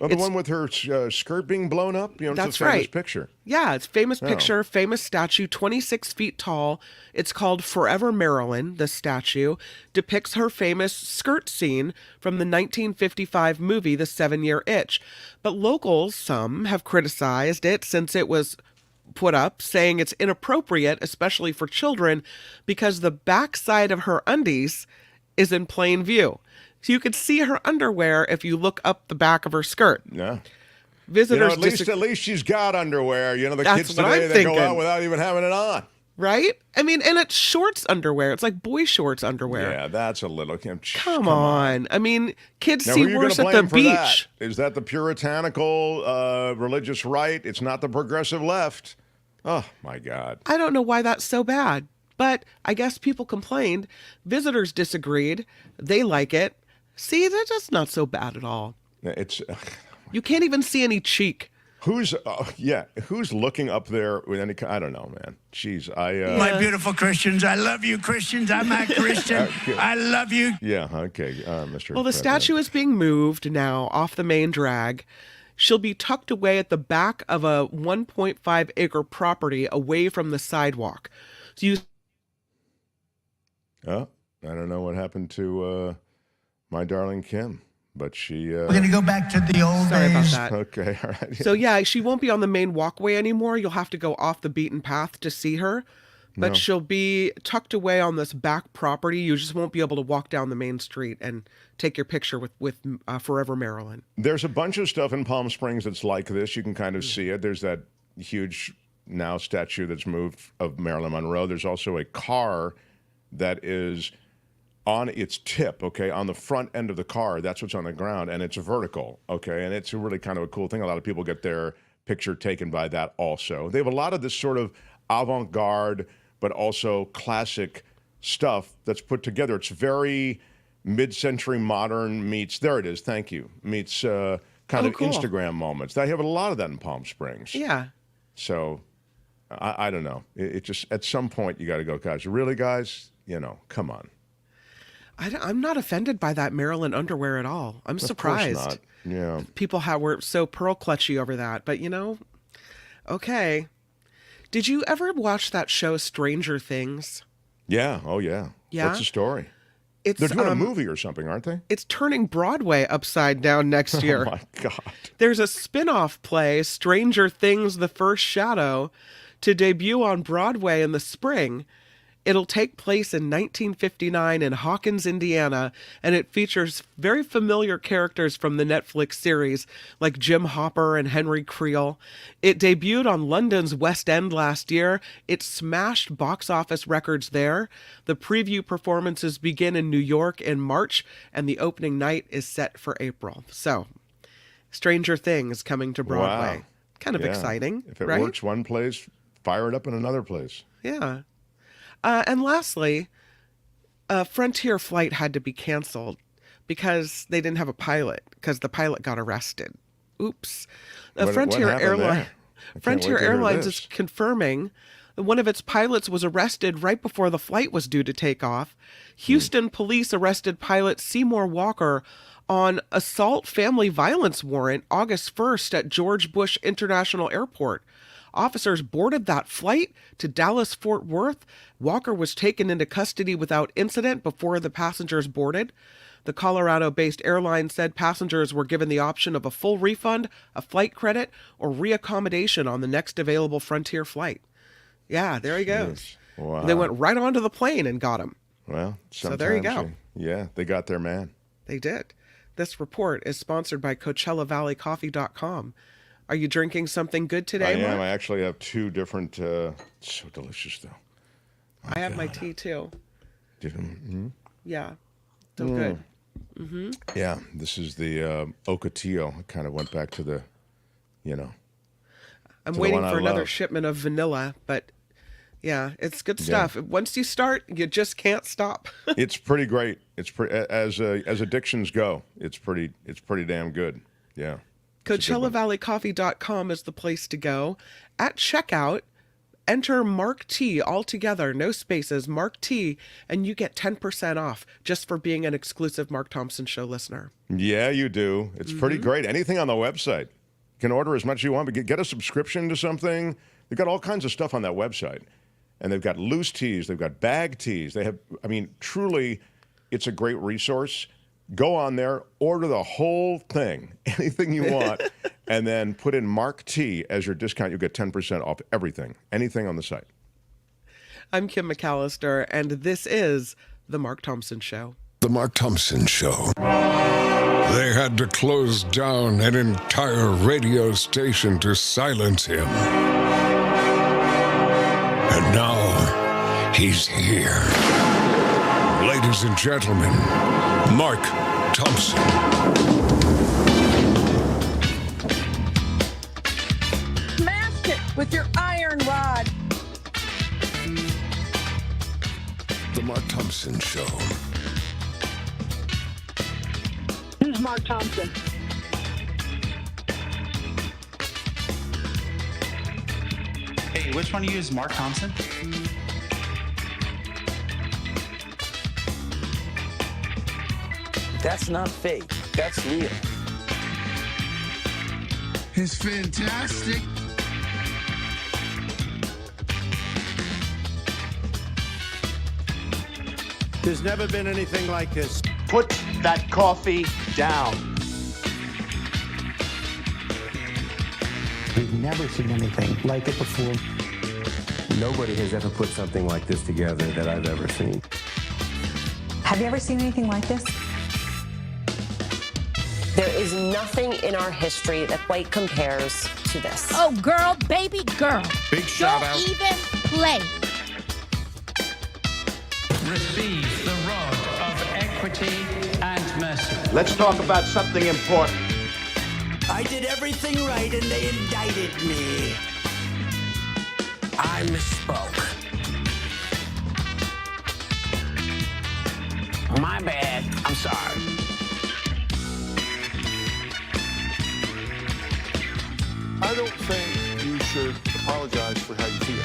Oh, the one with her skirt being blown up? You know, That's it's a famous right. picture. Yeah, it's famous picture, famous statue, 26 feet tall. It's called Forever Marilyn. The statue depicts her famous skirt scene from the 1955 movie The 7-Year Itch. But locals, some, have criticized it since it was put up, saying it's inappropriate, especially for children, because the backside of her undies is in plain view. So you could see her underwear if you look up the back of her skirt. Yeah. Visitors at least she's got underwear. You know, the That's kids what today, I'm they go thinking. out without even having it on. Right? I mean, and it's shorts underwear. It's like boy shorts underwear. Yeah, that's a little... Come on. I mean, kids Now, see who are you worse gonna at the blame for beach. that? Is that the puritanical religious right? It's not the progressive left. Oh, my God. I don't know why that's so bad. But I guess people complained. Visitors disagreed. They like it. See, that's not so bad at all. It's... You can't even see any cheek. Who's looking up there with any? I don't know, man. Jeez, My beautiful Christians, I love you, Christians. I'm a Christian. I love you. Yeah, okay, Mr. Well, the President. statue is being moved now off the main drag. She'll be tucked away at the back of a 1.5-acre property away from the sidewalk. So you... Oh, I don't know what happened to my darling Kim, but she... We're going to go back to the old Sorry about days. that. Okay, all right. So yeah, she won't be on the main walkway anymore. You'll have to go off the beaten path to see her. But she'll be tucked away on this back property. You just won't be able to walk down the main street and take your picture with Forever Marilyn. There's a bunch of stuff in Palm Springs that's like this. You can kind of see it. There's that huge now statue that's moved of Marilyn Monroe. There's also a car that is on its tip, okay, on the front end of the car. That's what's on the ground, and it's vertical, okay, and it's really kind of a cool thing. A lot of people get their picture taken by that also. They have a lot of this sort of avant-garde, but also classic stuff that's put together. It's very mid-century modern meets, there it is, thank you, meets kind of cool. Instagram moments. They have a lot of that in Palm Springs. Yeah. So, I don't know. It just, at some point, you got to go, guys, really, guys? You know, come on. I'm not offended by that Marilyn underwear at all. I'm surprised. Of course not. Yeah. People were so pearl clutchy over that. But, okay. Did you ever watch that show Stranger Things? Yeah. Oh, yeah. Yeah? What's the story? It's, They're doing a movie or something, aren't they? It's turning Broadway upside down next year. Oh, my God. There's a spin-off play, Stranger Things: The First Shadow, to debut on Broadway in the spring. It'll take place in 1959 in Hawkins, Indiana, and it features very familiar characters from the Netflix series, like Jim Hopper and Henry Creel. It debuted on London's West End last year. It smashed box office records there. The preview performances begin in New York in March, and the opening night is set for April. So, Stranger Things coming to Broadway. Wow. Kind of Yeah. exciting, If it right? works one place, fire it up in another place. Yeah. And lastly, Frontier flight had to be canceled because they didn't have a pilot, because the pilot got arrested. Oops. What Frontier happened Airlines. there? I can't Frontier wait to hear Airlines this. is confirming that one of its pilots was arrested right before the flight was due to take off. Houston police arrested pilot Seymour Walker on assault family violence warrant August 1st at George Bush International Airport. Officers boarded that flight to Dallas-Fort Worth. Walker was taken into custody without incident before the passengers boarded. The Colorado-based airline said passengers were given the option of a full refund, a flight credit, or reaccommodation on the next available Frontier flight. Yeah, there he goes. Wow. They went right onto the plane and got him. Well, So there you go. sometimes yeah, they got their man. They did. This report is sponsored by CoachellaValleyCoffee.com. Are you drinking something good today, I am. Mark? I actually have two different, so delicious, though. I have my tea, too. Yeah. So good. Yeah, this is the Ocotillo. I kind of went back to the, I'm the waiting one I for another love. shipment of vanilla, but yeah, it's good stuff. Once you start, you just can't stop. It's pretty great. It's as addictions go. It's pretty damn good. Yeah. CoachellaValleyCoffee.com is the place to go. At checkout, Enter Mark T all together, no spaces, Mark T, and you get 10% off just for being an exclusive Mark Thompson Show listener. Yeah, you do. It's pretty great. Anything on the website. You can order as much as you want, but get a subscription to something. They've got all kinds of stuff on that website. And they've got loose teas. They've got bag teas. They have, I mean, truly, it's a great resource. Go on there, order the whole thing, anything you want, and then put in Mark T as your discount. You'll get 10% off everything, anything on the site. I'm Kim McAllister, and this is The Mark Thompson Show. The Mark Thompson Show. They had to close down an entire radio station to silence him. And now, he's here. Ladies and gentlemen, Mark Thompson. Smash it with your iron rod. The Mark Thompson Show. This is Mark Thompson. Hey, which one of you is Mark Thompson? That's not fake. That's real. It's fantastic. There's never been anything like this. Put that coffee down. We've never seen anything like it before. Nobody has ever put something like this together that I've ever seen. Have you ever seen anything like this? There is nothing in our history that quite compares to this. Oh, girl, baby girl. Big shout out. Don't even play. Receive the rod of equity and mercy. Let's talk about something important. I did everything right and they indicted me. I misspoke. My bad. I'm sorry. I don't think you should apologize for how you feel.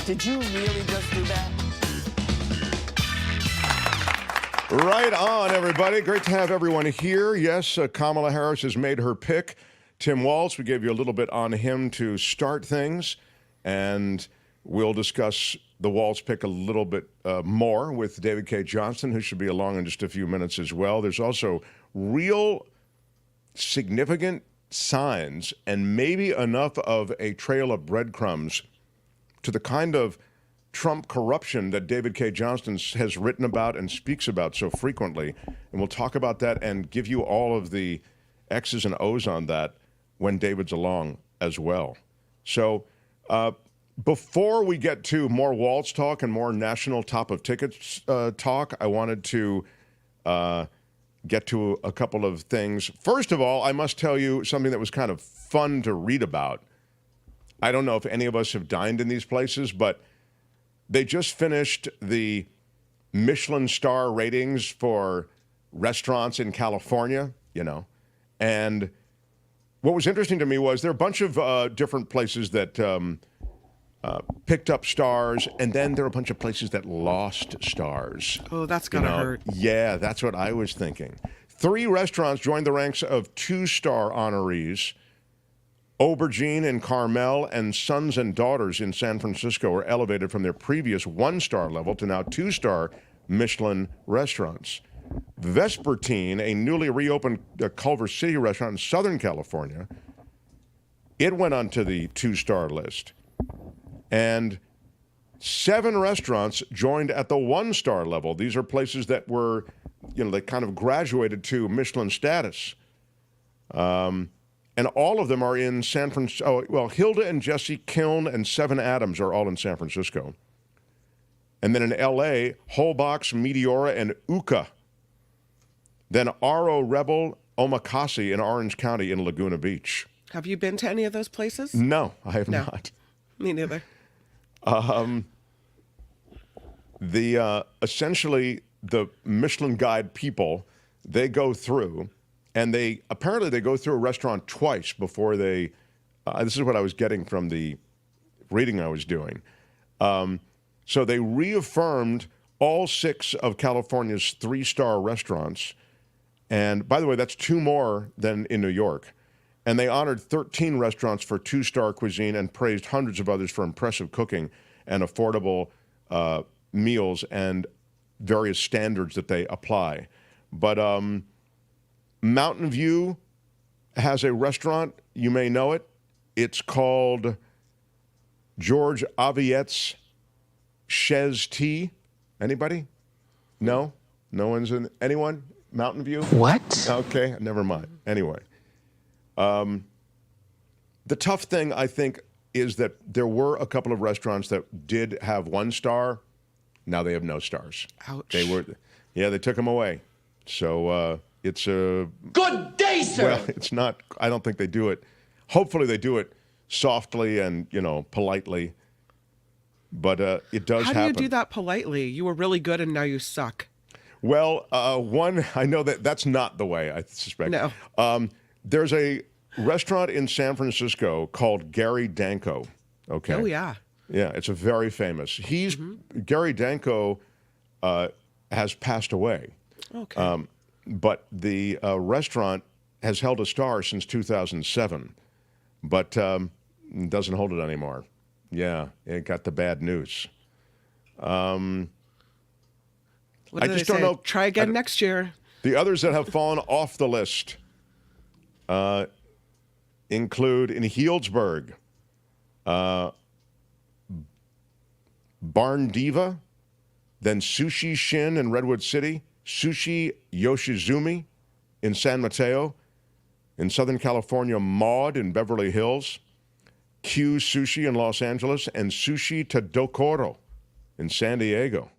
Did you really just do that? Right on, everybody. Great to have everyone here. Yes, Kamala Harris has made her pick. Tim Walz, we gave you a little bit on him to start things, and we'll discuss the Walz pick a little bit more with David Cay Johnston, who should be along in just a few minutes as well. There's also real significant signs and maybe enough of a trail of breadcrumbs to the kind of Trump corruption that David Cay Johnston has written about and speaks about so frequently. And we'll talk about that and give you all of the X's and O's on that when David's along as well. So before we get to more Walz talk and more national top of tickets talk, I wanted to get to a couple of things. First of all, I must tell you something that was kind of fun to read about. I don't know if any of us have dined in these places, but they just finished the Michelin star ratings for restaurants in California, you know. And what was interesting to me was there are a bunch of different places that picked up stars, and then there are a bunch of places that lost stars. Oh, that's gotta hurt. Yeah, that's what I was thinking. 3 restaurants joined the ranks of 2-star honorees. Aubergine in Carmel and Sons and Daughters in San Francisco were elevated from their previous 1-star level to now 2-star Michelin restaurants. Vespertine, a newly reopened Culver City restaurant in Southern California, it went onto the 2-star list. And 7 restaurants joined at the 1-star level. These are places that were, you know, they kind of graduated to Michelin status. And all of them are in San Francisco. Oh, well, Hilda and Jesse Kiln and Seven Adams are all in San Francisco. And then in L.A., Holbox, Meteora, and Uka. Then Aro Rebel, Omakase in Orange County in Laguna Beach. Have you been to any of those places? No, I have not. Me neither. Essentially, the Michelin Guide people, they go through, and they apparently go through a restaurant twice before they This is what I was getting from the reading I was doing. So they reaffirmed all 6 of California's 3-star restaurants. And by the way, that's 2 more than in New York. And they honored 13 restaurants for 2-star cuisine and praised hundreds of others for impressive cooking and affordable meals and various standards that they apply. But Mountain View has a restaurant. You may know it. It's called George Aviette's Chez Tea. Anybody? No? No one's in? Anyone? Mountain View? What? Okay, never mind. Anyway. The tough thing, I think, is that there were a couple of restaurants that did have 1 star. Now they have no stars. Ouch. They took them away. So it's a... Good day, sir. Well, it's not... I don't think they do it. Hopefully they do it softly and, politely. But it does happen. How do you do that politely? You were really good and now you suck. Well, one, I know that's not the way, I suspect. No. There's a restaurant in San Francisco called Gary Danko. Okay. Oh, yeah. Yeah, it's a very famous. Gary Danko has passed away. Okay. But the restaurant has held a star since 2007, but doesn't hold it anymore. Yeah, it got the bad news. What I just don't know. Try again next year. The others that have fallen off the list include in Healdsburg, Barn Diva, then Sushi Shin in Redwood City, Sushi Yoshizumi in San Mateo, in Southern California, Maud in Beverly Hills, Q Sushi in Los Angeles, and Sushi Tadokoro in San Diego.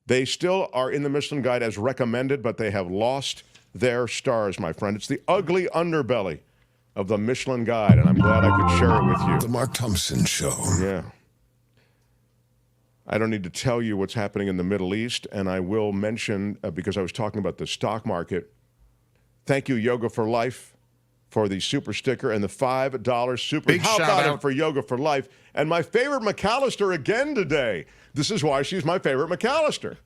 They still are in the Michelin Guide as recommended, but they have lost their stars, my friend. It's the ugly underbelly of the Michelin Guide, and I'm glad I could share it with you. The Mark Thompson Show. Yeah. I don't need to tell you what's happening in the Middle East, and I will mention, because I was talking about the stock market, thank you, Yoga for Life, for the super sticker and the $5 super. Big How shout about out it for Yoga for Life? And my favorite McAllister again today. This is why she's my favorite McAllister.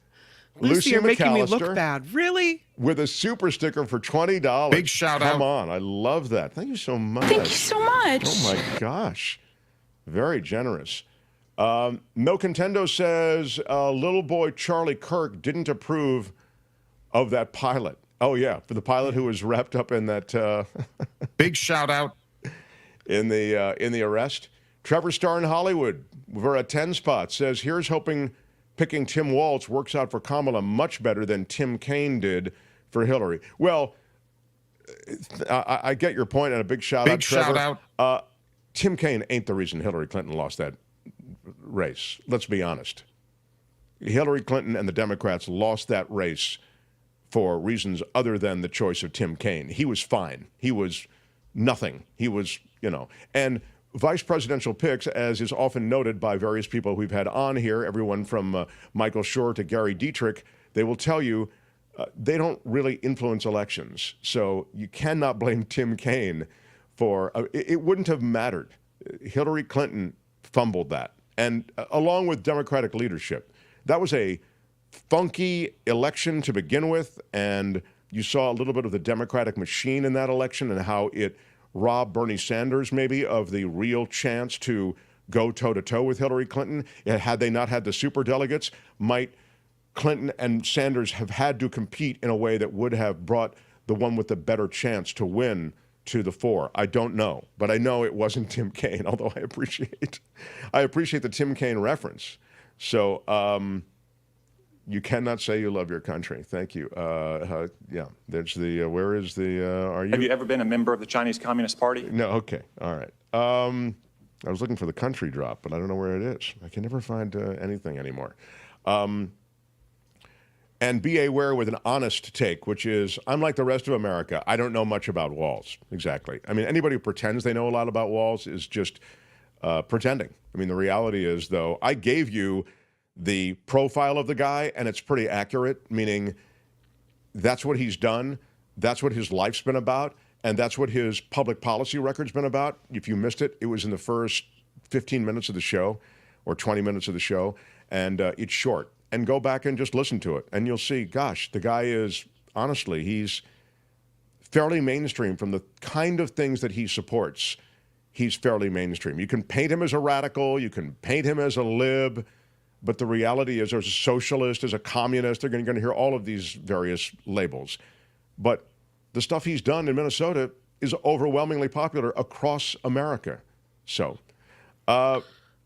Lucy, you're making me McAllister look bad. Really? with a super sticker for $20. Big shout out. Come on. I love that. Thank you so much. Thank you so much. Oh, my gosh. Very generous. No Contendo says little boy Charlie Kirk didn't approve of that pilot. Oh, yeah, for the pilot who was wrapped up in that. Big shout out. In the arrest. Trevor Starr in Hollywood for a 10 spot says, here's hoping picking Tim Walz works out for Kamala much better than Tim Kaine did for Hillary. Well, I get your point, and a big shout out, Trevor. Big shout out. Tim Kaine ain't the reason Hillary Clinton lost that race. Let's be honest. Hillary Clinton and the Democrats lost that race for reasons other than the choice of Tim Kaine. He was fine. He was nothing. He was, and vice presidential picks, as is often noted by various people we've had on here, everyone from Michael Schur to Gary Dietrich, they will tell you they don't really influence elections. So you cannot blame Tim Kaine for it wouldn't have mattered. Hillary Clinton fumbled that. And along with Democratic leadership, that was a funky election to begin with. And you saw a little bit of the Democratic machine in that election and how it robbed Bernie Sanders maybe of the real chance to go toe-to-toe with Hillary Clinton. Had they not had the superdelegates, might Clinton and Sanders have had to compete in a way that would have brought the one with the better chance to win to the fore? I don't know, but I know it wasn't Tim Kaine, although I appreciate the Tim Kaine reference. So you cannot say you love your country. Thank you. Yeah, there's the, where is the, are you? Have you ever been a member of the Chinese Communist Party? No, okay, all right. I was looking for the country drop, but I don't know where it is. I can never find anything anymore. And be aware with an honest take, which is, I'm like the rest of America. I don't know much about Walz, exactly. I mean, anybody who pretends they know a lot about Walz is just pretending. I mean, the reality is, though, I gave you the profile of the guy, and it's pretty accurate, meaning that's what he's done, that's what his life's been about, And that's what his public policy record's been about. If you missed it, it was in the first 15 minutes of the show or 20 minutes of the show. And it's short. And go back and just listen to it. And you'll see, gosh, the guy is, honestly, he's fairly mainstream from the kind of things that he supports. He's fairly mainstream. You can paint him as a radical. You can paint him as a lib. But the reality is, there's a socialist, there's a communist. They're going to hear all of these various labels. But the stuff he's done in Minnesota is overwhelmingly popular across America. So, I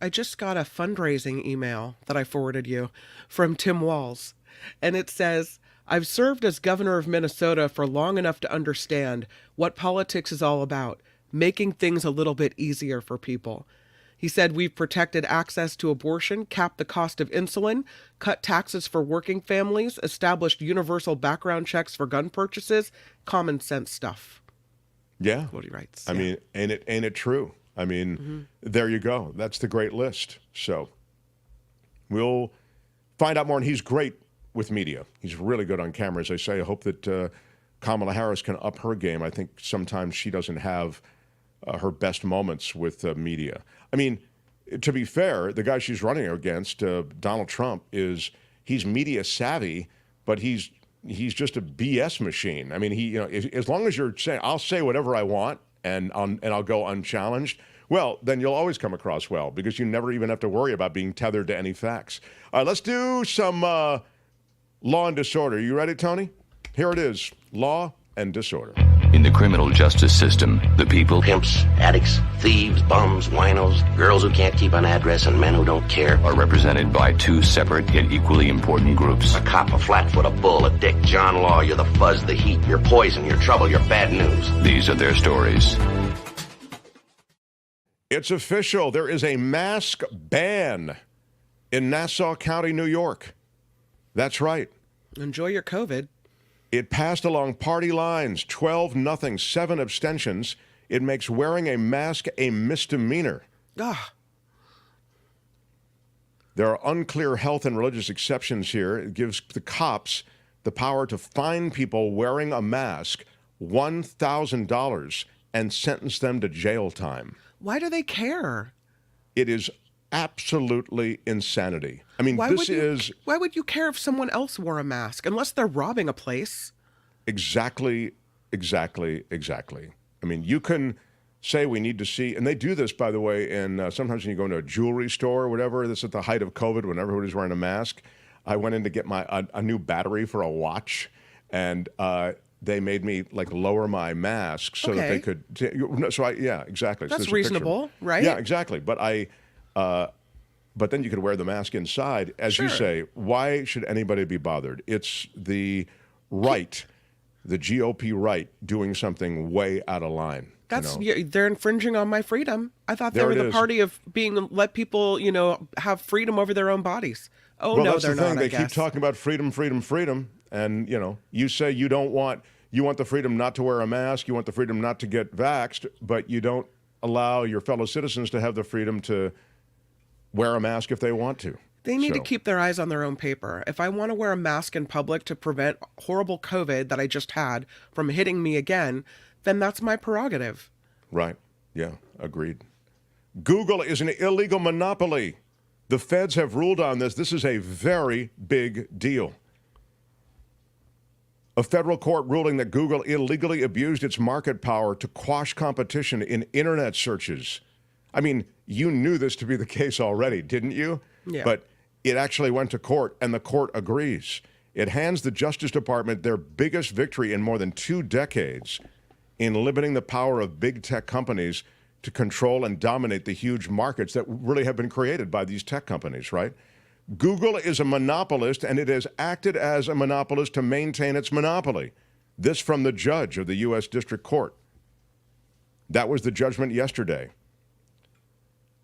just got a fundraising email that I forwarded you from Tim Walz. And it says, I've served as governor of Minnesota for long enough to understand what politics is all about, making things a little bit easier for people. He said, we've protected access to abortion, capped the cost of insulin, cut taxes for working families, established universal background checks for gun purchases, common sense stuff. Yeah. What he writes. I mean, ain't it true? I mean, there you go. That's the great list. So we'll find out more. And he's great with media. He's really good on camera, as I say. I hope that Kamala Harris can up her game. I think sometimes she doesn't have her best moments with media. I mean, to be fair, the guy she's running against, Donald Trump, he's media savvy, but he's just a BS machine. I mean, as long as you're saying, I'll say whatever I want, and I'll go unchallenged, well, then you'll always come across well, because you never even have to worry about being tethered to any facts. All right, let's do some law and disorder. You ready, Tony? Here it is, law and disorder. In the criminal justice system, the people, pimps, addicts, thieves, bums, winos, girls who can't keep an address, and men who don't care, are represented by two separate yet equally important groups. A cop, a flatfoot, a bull, a dick, John Law. You're the fuzz, the heat, you're poison, you're trouble, you're bad news. These are their stories. It's official. There is a mask ban in Nassau County, New York. That's right. Enjoy your COVID. It passed along party lines, 12-0, 7 abstentions. It makes wearing a mask a misdemeanor. There are unclear health and religious exceptions here. It gives the cops the power to fine people wearing a mask $1,000 and sentence them to jail time. Why do they care? It is absolutely insanity. I mean, why would you care if someone else wore a mask, unless they're robbing a place? Exactly. I mean, you can say we need to see, and they do this, by the way, and sometimes when you go into a jewelry store or whatever, this is at the height of COVID, when everybody's wearing a mask. I went in to get a new battery for a watch, and they made me lower my mask so that they could. Yeah, exactly. That's so reasonable, right? Yeah, exactly. But then you could wear the mask inside. As you say, why should anybody be bothered? It's the right, the GOP right, doing something way out of line. They're infringing on my freedom. I thought they were the party of let people, have freedom over their own bodies. Oh, well, no, they're not. They keep talking about freedom, and you say you want the freedom not to wear a mask, you want the freedom not to get vaxxed, but you don't allow your fellow citizens to have the freedom to wear a mask if they want to. They need to keep their eyes on their own paper. If I want to wear a mask in public to prevent horrible COVID that I just had from hitting me again, then that's my prerogative. Right. Yeah, agreed. Google is an illegal monopoly. The feds have ruled on this. This is a very big deal. A federal court ruling that Google illegally abused its market power to quash competition in internet searches. I mean, you knew this to be the case already, didn't you? Yeah. But it actually went to court, and the court agrees. It hands the Justice Department their biggest victory in more than 2 decades in limiting the power of big tech companies to control and dominate the huge markets that really have been created by these tech companies, right? Google is a monopolist, and it has acted as a monopolist to maintain its monopoly. This from the judge of the U.S. District Court. That was the judgment yesterday.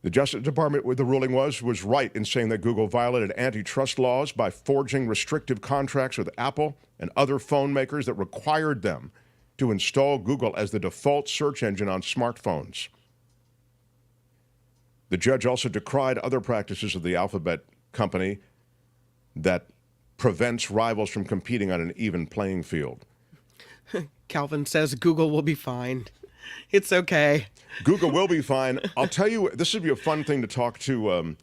The Justice Department, what the ruling was right in saying that Google violated antitrust laws by forging restrictive contracts with Apple and other phone makers that required them to install Google as the default search engine on smartphones. The judge also decried other practices of the Alphabet company that prevents rivals from competing on an even playing field. Calvin says Google will be fine. It's okay. Google will be fine. I'll tell you, this would be a fun thing to talk to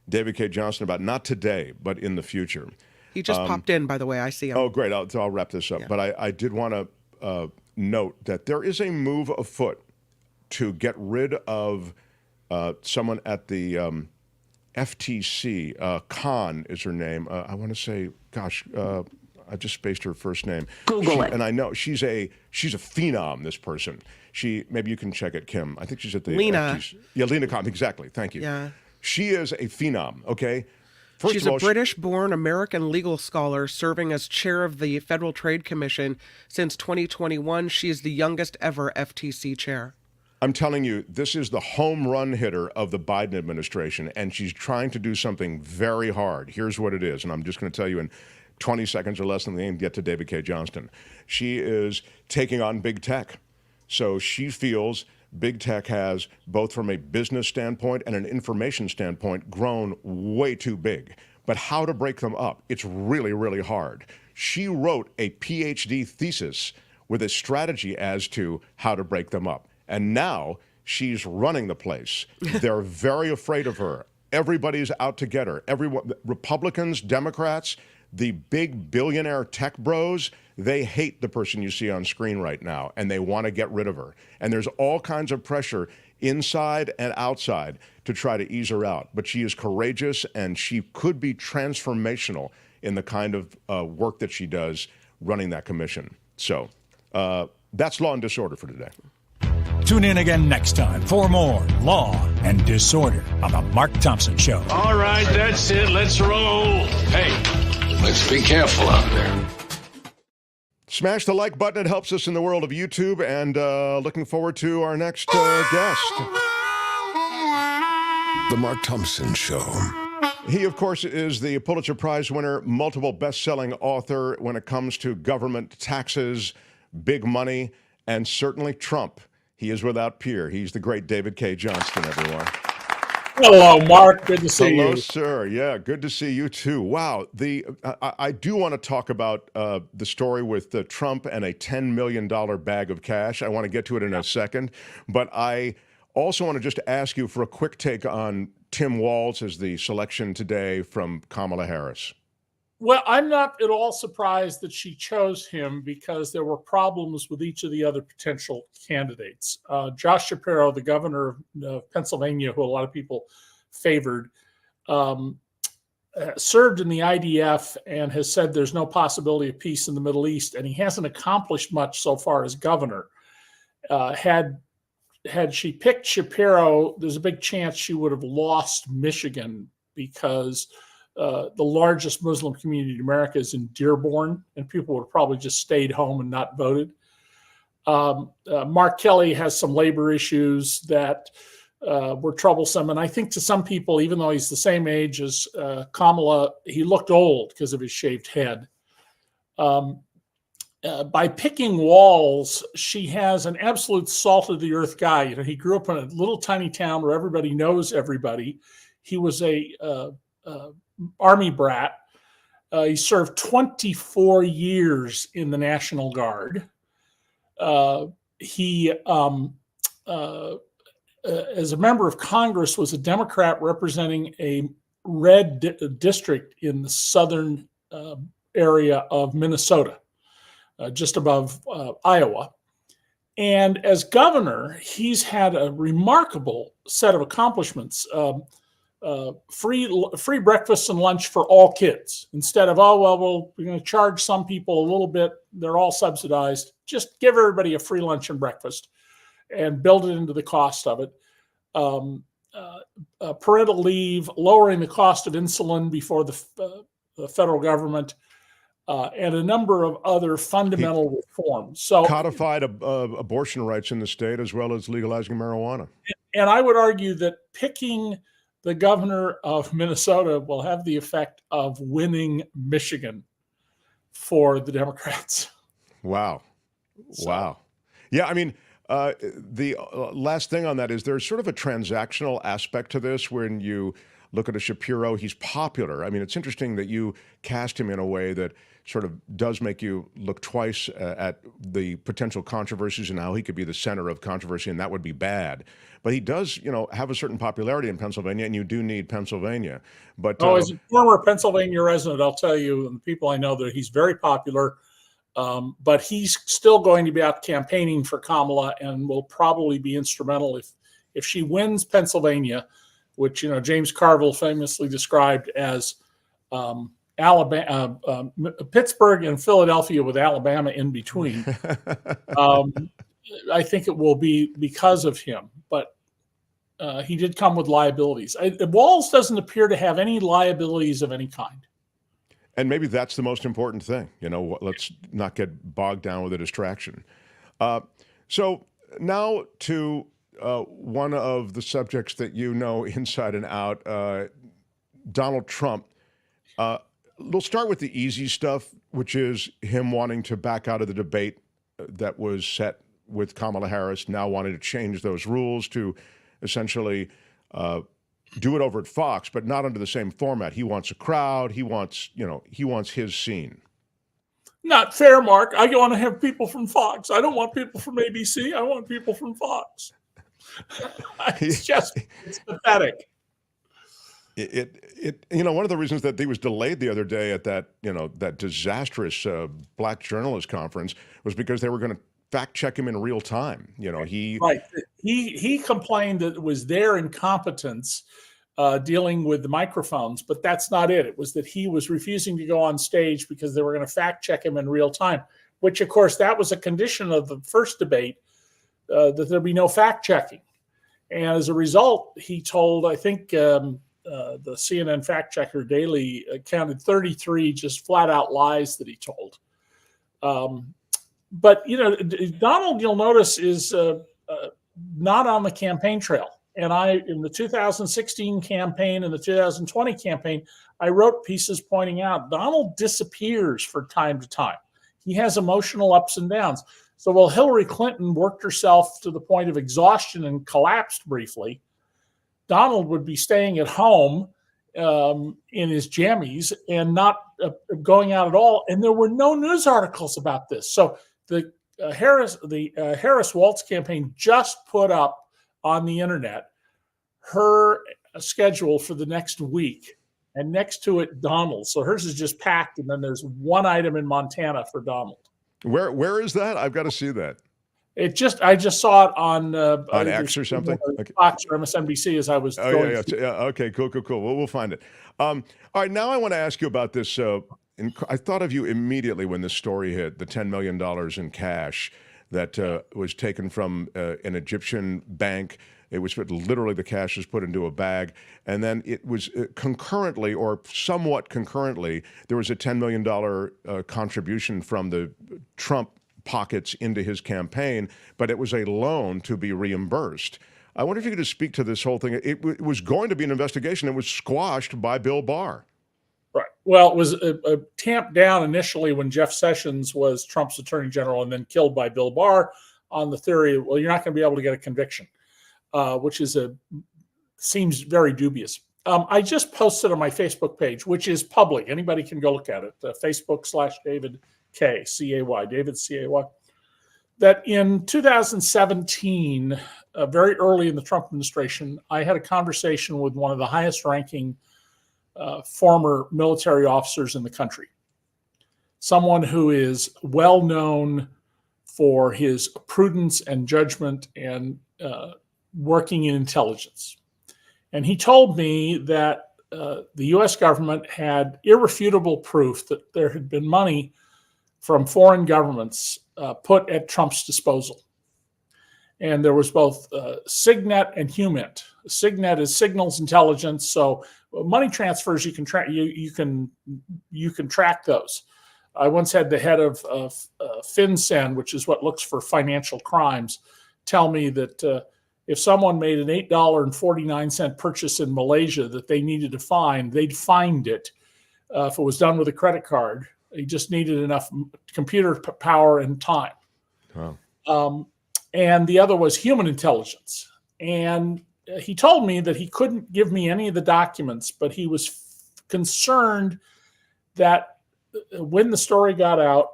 David Cay Johnston about, not today, but in the future. He just popped in, by the way. I see him. Oh, great. I'll wrap this up. Yeah. But I did want to note that there is a move afoot to get rid of someone at the FTC. Khan is her name. I want to say, gosh, I just spaced her first name. Google it. And I know she's a phenom, this person. Maybe you can check it, Kim. I think she's at the Lena. FTC. Yeah, Lena Khan, exactly. Thank you. Yeah. She is a phenom, okay? She's a British-born American legal scholar serving as chair of the Federal Trade Commission since 2021. She is the youngest ever FTC chair. I'm telling you, this is the home run hitter of the Biden administration, and she's trying to do something very hard. Here's what it is, and I'm just going to tell you in 20 seconds or less, and then get to David Cay Johnston. She is taking on big tech. So she feels big tech has, both from a business standpoint and an information standpoint, grown way too big. But how to break them up, it's really, really hard. She wrote a PhD thesis with a strategy as to how to break them up. And now she's running the place. They're very afraid of her. Everybody's out to get her. Everyone, Republicans, Democrats, the big billionaire tech bros, they hate the person you see on screen right now, and they want to get rid of her. And there's all kinds of pressure inside and outside to try to ease her out. But she is courageous, and she could be transformational in the kind of work that she does running that commission. So that's Law and Disorder for today. Tune in again next time for more Law and Disorder on The Mark Thompson Show. All right, that's it. Let's roll. Hey, let's be careful out there. Smash the like button. It helps us in the world of YouTube. And looking forward to our next guest. The Mark Thompson Show. He, of course, is the Pulitzer Prize winner, multiple best-selling author when it comes to government, taxes, big money, and certainly Trump. He is without peer. He's the great David Cay Johnston, everyone. Hello, Mark. Good to see you. Hello, sir. Yeah, good to see you, too. Wow. I do want to talk about the story with Trump and a $10 million bag of cash. I want to get to it in a second. But I also want to just ask you for a quick take on Tim Walz as the selection today from Kamala Harris. Well, I'm not at all surprised that she chose him because there were problems with each of the other potential candidates. Josh Shapiro, the governor of Pennsylvania, who a lot of people favored, served in the IDF and has said there's no possibility of peace in the Middle East, and he hasn't accomplished much so far as governor. Had she picked Shapiro, there's a big chance she would have lost Michigan because the largest Muslim community in America is in Dearborn, and people would have probably just stayed home and not voted. Mark Kelly has some labor issues that were troublesome. And I think to some people, even though he's the same age as Kamala, he looked old because of his shaved head. By picking Walz, she has an absolute salt-of-the-earth guy. You know, he grew up in a little tiny town where everybody knows everybody. He was a Army brat. He served 24 years in the National Guard. He, as a member of Congress, was a Democrat representing a red district in the southern area of Minnesota, just above Iowa. And as governor, he's had a remarkable set of accomplishments. Free breakfast and lunch for all kids. Instead of, we're going to charge some people a little bit, they're all subsidized. Just give everybody a free lunch and breakfast and build it into the cost of it. Parental leave, lowering the cost of insulin before the federal government, and a number of other fundamental reforms. So codified abortion rights in the state as well as legalizing marijuana. And I would argue that picking the governor of Minnesota will have the effect of winning Michigan for the Democrats. Wow. Wow. Yeah, I mean, the last thing on that is there's sort of a transactional aspect to this when you Look at a Shapiro. He's popular. I mean, it's interesting that you cast him in a way that sort of does make you look twice at the potential controversies and how he could be the center of controversy, and that would be bad. But he does, have a certain popularity in Pennsylvania, and you do need Pennsylvania. But as a former Pennsylvania resident, I'll tell you, and the people I know, that he's very popular. But he's still going to be out campaigning for Kamala, and will probably be instrumental if she wins Pennsylvania, which James Carville famously described as Alabama, Pittsburgh and Philadelphia with Alabama in between. I think it will be because of him, but he did come with liabilities. Walz doesn't appear to have any liabilities of any kind. And maybe that's the most important thing. Let's not get bogged down with a distraction. So now to one of the subjects that you know inside and out, Donald Trump. We'll start with the easy stuff, which is him wanting to back out of the debate that was set with Kamala Harris, now wanting to change those rules to essentially do it over at Fox, but not under the same format. He wants a crowd. He wants his scene. Not fair, Mark. I want to have people from Fox. I don't want people from ABC. I want people from Fox. It's pathetic. One of the reasons that he was delayed the other day at that disastrous black journalist conference was because they were going to fact check him in real time. He complained that it was their incompetence dealing with the microphones, but that's not it. It was that he was refusing to go on stage because they were going to fact check him in real time, which of course that was a condition of the first debate, that there'd be no fact checking. And as a result, he told, I think, the CNN fact checker Daily counted 33 just flat out lies that he told. But Donald, you'll notice, is not on the campaign trail. And in the 2016 campaign and the 2020 campaign, I wrote pieces pointing out Donald disappears from time to time. He has emotional ups and downs. So while Hillary Clinton worked herself to the point of exhaustion and collapsed briefly, Donald would be staying at home in his jammies and not going out at all. And there were no news articles about this. So the Harris-Walz campaign just put up on the internet her schedule for the next week, and next to it, Donald. So hers is just packed, and then there's one item in Montana for Donald. Where is that? I've got to see that. I just saw it on X or something, Fox or MSNBC as I was going. Okay, cool. Well, we'll find it. All right, now I want to ask you about this. I thought of you immediately when this story hit, the $10 million in cash that was taken from an Egyptian bank. It was literally, the cash was put into a bag. And then it was concurrently, or somewhat concurrently, there was a $10 million contribution from the Trump pockets into his campaign, but it was a loan to be reimbursed. I wonder if you could just speak to this whole thing. It was going to be an investigation. It was squashed by Bill Barr. Right. Well, it was tamped down initially when Jeff Sessions was Trump's attorney general, and then killed by Bill Barr on the theory, well, you're not going to be able to get a conviction, which seems very dubious. I just posted on my Facebook page, which is public. Anybody can go look at it. Facebook/David Cay, C-A-Y, David C-A-Y, that in 2017, very early in the Trump administration, I had a conversation with one of the highest ranking former military officers in the country, someone who is well known for his prudence and judgment and working in intelligence. And he told me that the U.S. government had irrefutable proof that there had been money from foreign governments put at Trump's disposal. And there was both SIGNET and HUMINT. SIGNET is signals intelligence, so money transfers you can track. You can track those. I once had the head of FinCEN, which is what looks for financial crimes, tell me that if someone made an $8.49 purchase in Malaysia that they needed to find, they'd find it if it was done with a credit card. He just needed enough computer power and time. Wow. And the other was human intelligence. And he told me that he couldn't give me any of the documents, but he was concerned that when the story got out,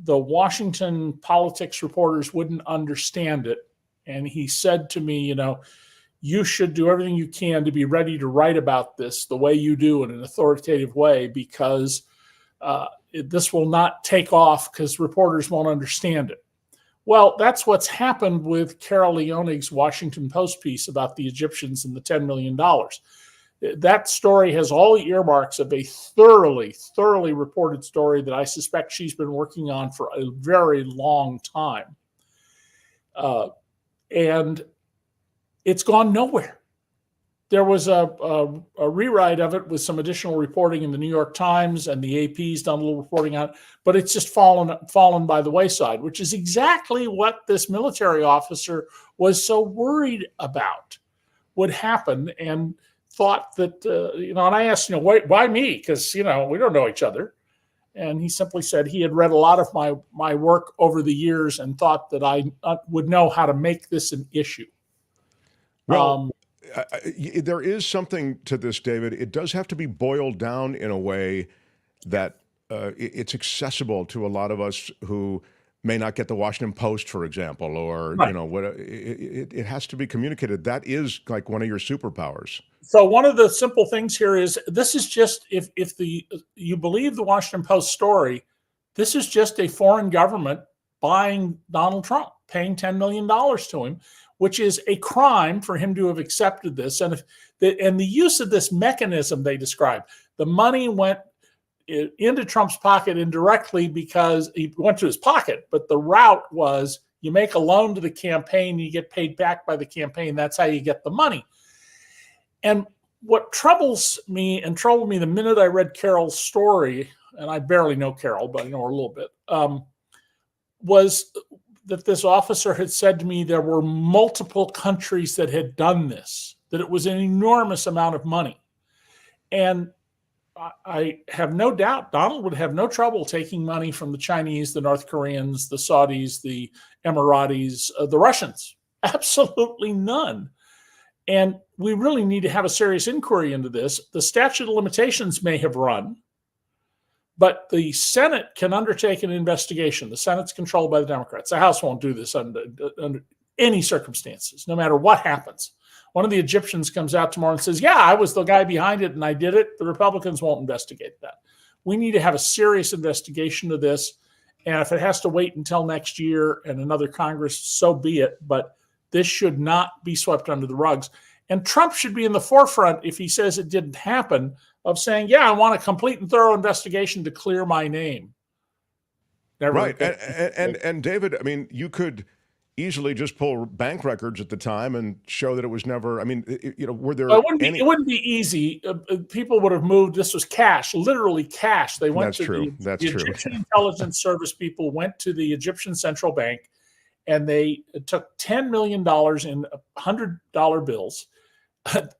the Washington politics reporters wouldn't understand it. And he said to me, you should do everything you can to be ready to write about this the way you do in an authoritative way, because this will not take off because reporters won't understand it. Well, that's what's happened with Carol Leonig's Washington Post piece about the Egyptians and the $10 million. That story has all the earmarks of a thoroughly, thoroughly reported story that I suspect she's been working on for a very long time. And it's gone nowhere. There was a rewrite of it with some additional reporting in the New York Times, and the AP's done a little reporting on it, but it's just fallen by the wayside, which is exactly what this military officer was so worried about would happen, and thought that, and I asked, why me? Because, we don't know each other. And he simply said he had read a lot of my work over the years and thought that I would know how to make this an issue. Well, there is something to this, David. It does have to be boiled down in a way that it's accessible to a lot of us who may not get the Washington Post, for example, or right. It has to be communicated. That is like one of your superpowers. So one of the simple things here is this is just if you believe the Washington Post story, this is just a foreign government buying Donald Trump, paying $10 million to him, which is a crime for him to have accepted this. And the use of this mechanism they describe, the money went into Trump's pocket indirectly because he went to his pocket, but the route was you make a loan to the campaign, you get paid back by the campaign. That's how you get the money. And what troubled me the minute I read Carol's story, and I barely know Carol, but I know her a little bit, was that this officer had said to me there were multiple countries that had done this, that it was an enormous amount of money. And I have no doubt Donald would have no trouble taking money from the Chinese, the North Koreans, the Saudis, the Emiratis, the Russians. Absolutely none. And we really need to have a serious inquiry into this. The statute of limitations may have run, but the Senate can undertake an investigation. The Senate's controlled by the Democrats. The House won't do this under any circumstances, no matter what happens. One of the Egyptians comes out tomorrow and says, yeah, I was the guy behind it and I did it. The Republicans won't investigate that. We need to have a serious investigation of this. And if it has to wait until next year and another Congress, so be it. But this should not be swept under the rugs. And Trump should be in the forefront, if he says it didn't happen, of saying, yeah, I want a complete and thorough investigation to clear my name. Right. And David, I mean, you could easily just pull bank records at the time and show that it was never, I mean, were there it wouldn't be easy. People would have moved. This was cash, literally cash. They went the Egyptian intelligence service people went to the Egyptian central bank, and they took $10 million in $100 bills.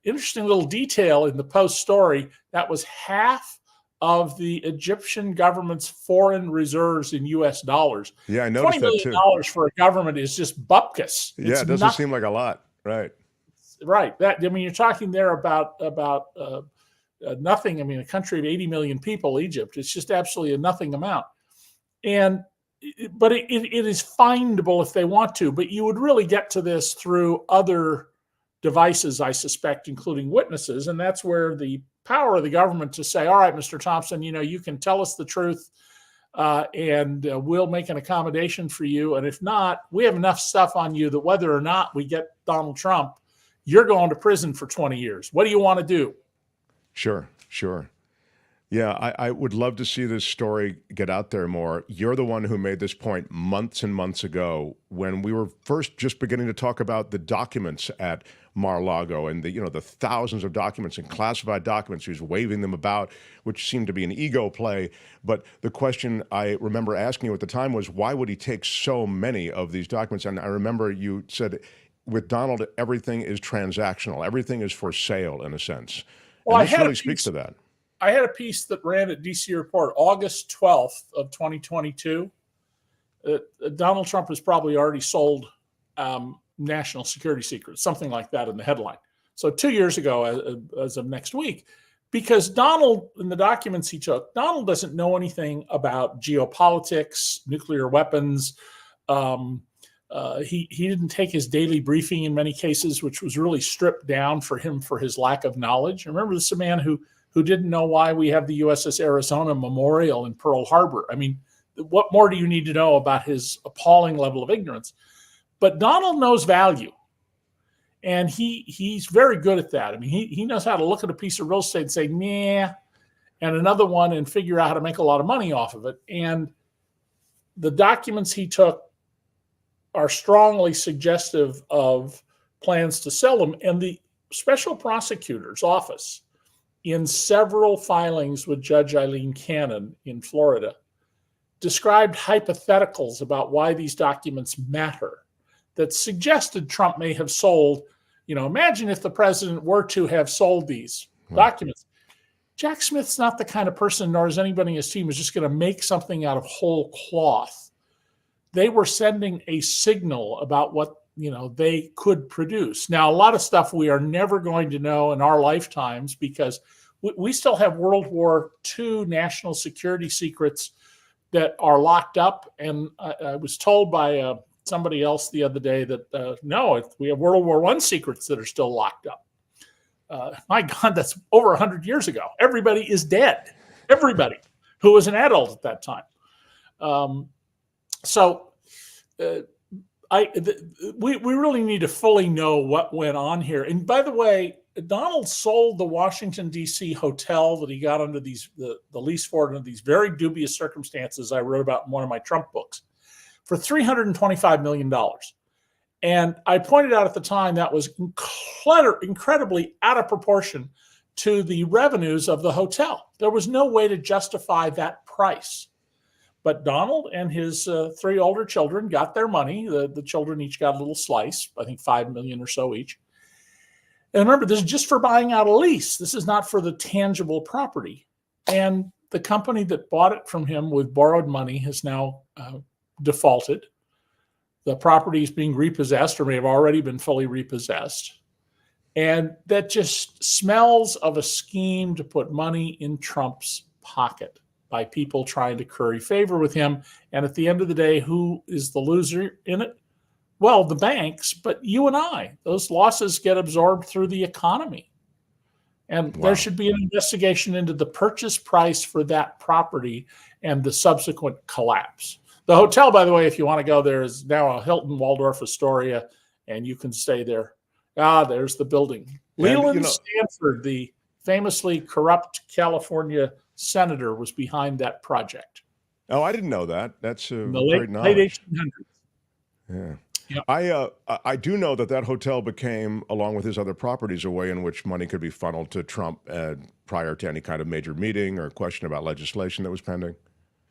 Interesting little detail in the Post story, that was half of the Egyptian government's foreign reserves in U.S. dollars. Yeah, I noticed that too. $20 million for a government is just bupkis. Yeah, it doesn't seem like a lot, right? Right. You're talking there about nothing. I mean, a country of 80 million people, Egypt, it's just absolutely a nothing amount. But it is findable if they want to. But you would really get to this through other devices, I suspect, including witnesses, and that's where the power of the government to say, all right, Mr. Thompson, you can tell us the truth and we'll make an accommodation for you. And if not, we have enough stuff on you that whether or not we get Donald Trump, you're going to prison for 20 years. What do you want to do? Sure. Yeah, I would love to see this story get out there more. You're the one who made this point months and months ago when we were first just beginning to talk about the documents at Mar-a-Lago and the thousands of documents and classified documents. He was waving them about, which seemed to be an ego play. But the question I remember asking you at the time was, why would he take so many of these documents? And I remember you said, with Donald, everything is transactional. Everything is for sale, in a sense. Well, and this really speaks to that. I had a piece that ran at DC Report August 12th of 2022. Donald Trump has probably already sold national security secrets, something like that in the headline. So 2 years ago, as of next week, because Donald, in the documents he took, Donald doesn't know anything about geopolitics, nuclear weapons. He didn't take his daily briefing in many cases, which was really stripped down for him for his lack of knowledge. Remember, this is a man who didn't know why we have the USS Arizona Memorial in Pearl Harbor. I mean, what more do you need to know about his appalling level of ignorance? But Donald knows value. And he's very good at that. I mean, he knows how to look at a piece of real estate and say, nah, and another one and figure out how to make a lot of money off of it. And the documents he took are strongly suggestive of plans to sell them. And the special prosecutor's office, in several filings with Judge Eileen Cannon in Florida, described hypotheticals about why these documents matter that suggested Trump may have sold. Imagine if the president were to have sold these documents. Jack Smith's not the kind of person, nor is anybody in his team, is just going to make something out of whole cloth. They were sending a signal about what they could produce. Now, a lot of stuff we are never going to know in our lifetimes because we still have World War II national security secrets that are locked up. And I was told by somebody else the other day that no, we have World War I secrets that are still locked up. My God, that's over 100 years ago. Everybody is dead. Everybody who was an adult at that time. We really need to fully know what went on here. And by the way, Donald sold the Washington, D.C. hotel that he got under the lease for it under these very dubious circumstances I wrote about in one of my Trump books for $325 million. And I pointed out at the time that was incredibly out of proportion to the revenues of the hotel. There was no way to justify that price. But Donald and his three older children got their money. The children each got a little slice, I think $5 million or so each. And remember, this is just for buying out a lease. This is not for the tangible property. And the company that bought it from him with borrowed money has now defaulted. The property is being repossessed or may have already been fully repossessed. And that just smells of a scheme to put money in Trump's pocket by people trying to curry favor with him. And at the end of the day, who is the loser in it? Well, the banks, but you and I. Those losses get absorbed through the economy. And there should be an investigation into the purchase price for that property and the subsequent collapse. The hotel, by the way, if you want to go there, is now a Hilton Waldorf Astoria, and you can stay there. There's the building. Leland Stanford, the famously corrupt California senator, was behind that project. Oh, I didn't know that. That's in the late 1800s. Yeah. Yep. I do know that hotel became, along with his other properties, a way in which money could be funneled to Trump prior to any kind of major meeting or question about legislation that was pending.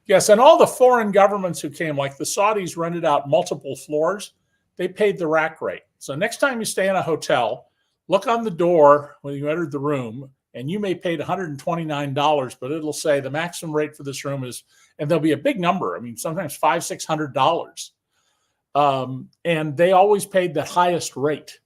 Yes, and all the foreign governments who came, like the Saudis, rented out multiple floors. They paid the rack rate. So next time you stay in a hotel, look on the door when you entered the room, and you may pay $129, but it'll say the maximum rate for this room is, and there'll be a big number. I mean, sometimes $500-600. And they always paid the highest rate.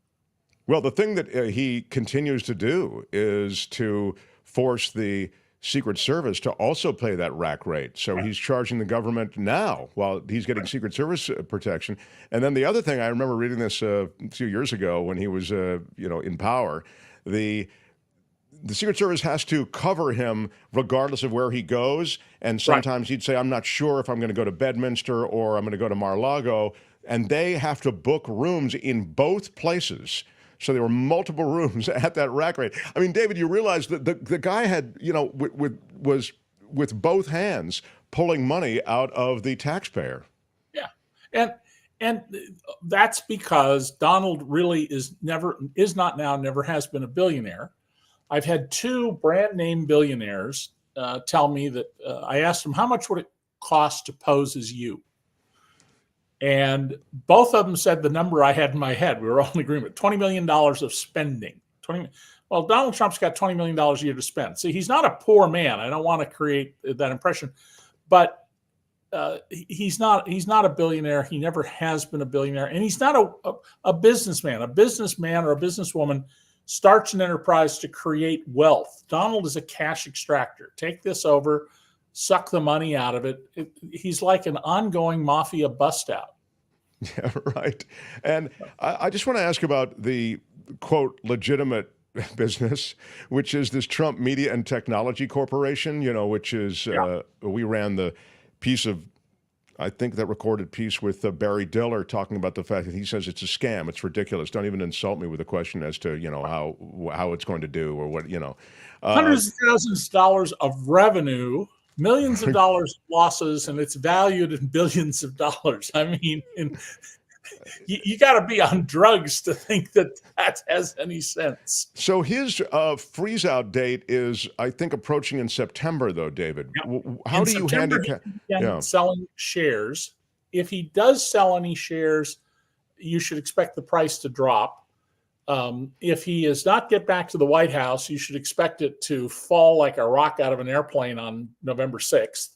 Well, the thing that he continues to do is to force the Secret Service to also pay that rack rate. So he's charging the government now while he's getting Secret Service protection. And then the other thing, I remember reading this a few years ago when he was, in power, the Secret Service has to cover him regardless of where he goes. And sometimes he'd say, I'm not sure if I'm going to go to Bedminster or I'm going to go to Mar-a-Lago. And they have to book rooms in both places. So there were multiple rooms at that rack rate. I mean, David, you realize that the guy had, was with both hands pulling money out of the taxpayer. Yeah. And that's because Donald really never has been a billionaire. I've had two brand name billionaires tell me that I asked them, how much would it cost to pose as you? And both of them said the number I had in my head. We were all in agreement. $20 million of spending. Well, Donald Trump's got $20 million a year to spend. See, he's not a poor man. I don't want to create that impression. But he's not a billionaire. He never has been a billionaire, and he's not a businessman. A businessman or a businesswoman starts an enterprise to create wealth. Donald is a cash extractor. Take this over, suck the money out of it. He's like an ongoing mafia bust out. Yeah, right. And I just want to ask about the, quote, legitimate business, which is this Trump Media and Technology Corporation, which is, we ran the piece of, I think that recorded piece with Barry Diller talking about the fact that he says it's a scam. It's ridiculous. Don't even insult me with a question as to, how it's going to do or what, Hundreds of thousands of dollars of revenue, millions of dollars of losses, and it's valued in billions of dollars. I mean, you got to be on drugs to think that has any sense. So his freeze out date is, I think, approaching in September, though, David. Yeah. How do you handicap selling shares? If he does sell any shares, you should expect the price to drop. If he does not get back to the White House, you should expect it to fall like a rock out of an airplane on November 6th.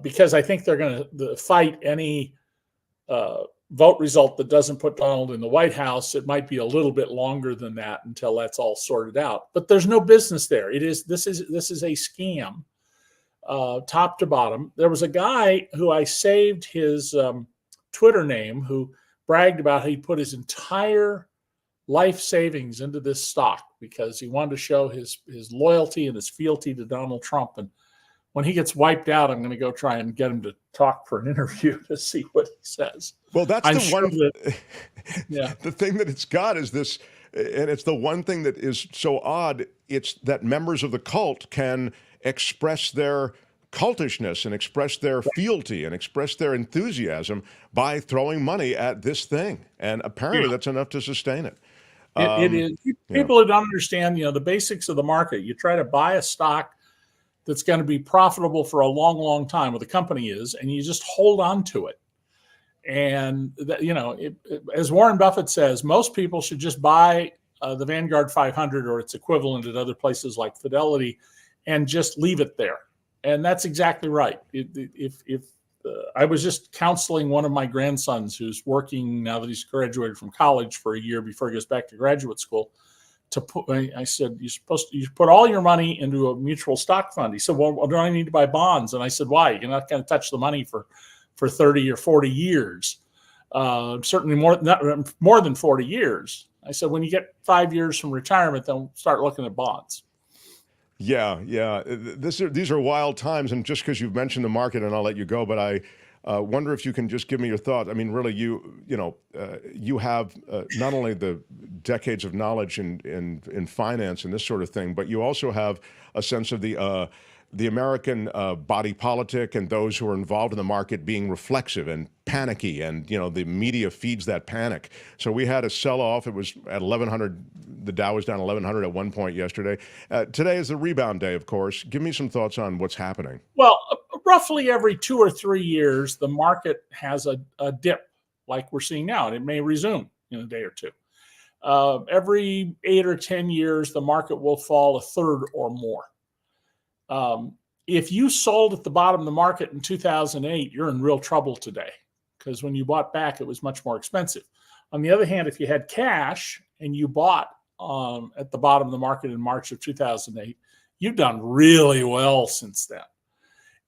Because I think they're going to fight any vote result that doesn't put Donald in the White House. It might be a little bit longer than that until that's all sorted out. But there's no business there. This is a scam, top to bottom. There was a guy who I saved his Twitter name who bragged about how he put his entire life savings into this stock because he wanted to show his loyalty and his fealty to Donald Trump. And when he gets wiped out, I'm going to go try and get him to talk for an interview to see what he says. Well, that's yeah. The thing that it's got is this, and it's the one thing that is so odd. It's that members of the cult can express their cultishness and express their fealty and express their enthusiasm by throwing money at this thing. And apparently that's enough to sustain it. It is. People who don't understand, the basics of the market, you try to buy a stock that's going to be profitable for a long, long time, what the company is, and you just hold on to it. And, as Warren Buffett says, most people should just buy the Vanguard 500 or its equivalent at other places like Fidelity and just leave it there. And that's exactly right. If I was just counseling one of my grandsons who's working now that he's graduated from college for a year before he goes back to graduate school. I said, you put all your money into a mutual stock fund. He said, well, do I need to buy bonds? And I said, why? You're not going to touch the money for 30 or 40 years. Certainly more than 40 years. I said, when you get 5 years from retirement, then start looking at bonds. Yeah. These are wild times, and just because you've mentioned the market, and I'll let you go, but I wonder if you can just give me your thoughts. I mean, really, you have not only the decades of knowledge in finance and this sort of thing, but you also have a sense of the American body politic and those who are involved in the market being reflexive and panicky, and the media feeds that panic. So we had a sell-off. It was at 1,100. The Dow was down 1,100 at one point yesterday. Today is the rebound day, of course. Give me some thoughts on what's happening. Well, roughly every 2 or 3 years, the market has a dip like we're seeing now, and it may resume in a day or two. Every 8 or 10 years, the market will fall a third or more. If you sold at the bottom of the market in 2008, you're in real trouble today because when you bought back, it was much more expensive. On the other hand, if you had cash and you bought at the bottom of the market in March of 2008, you've done really well since then.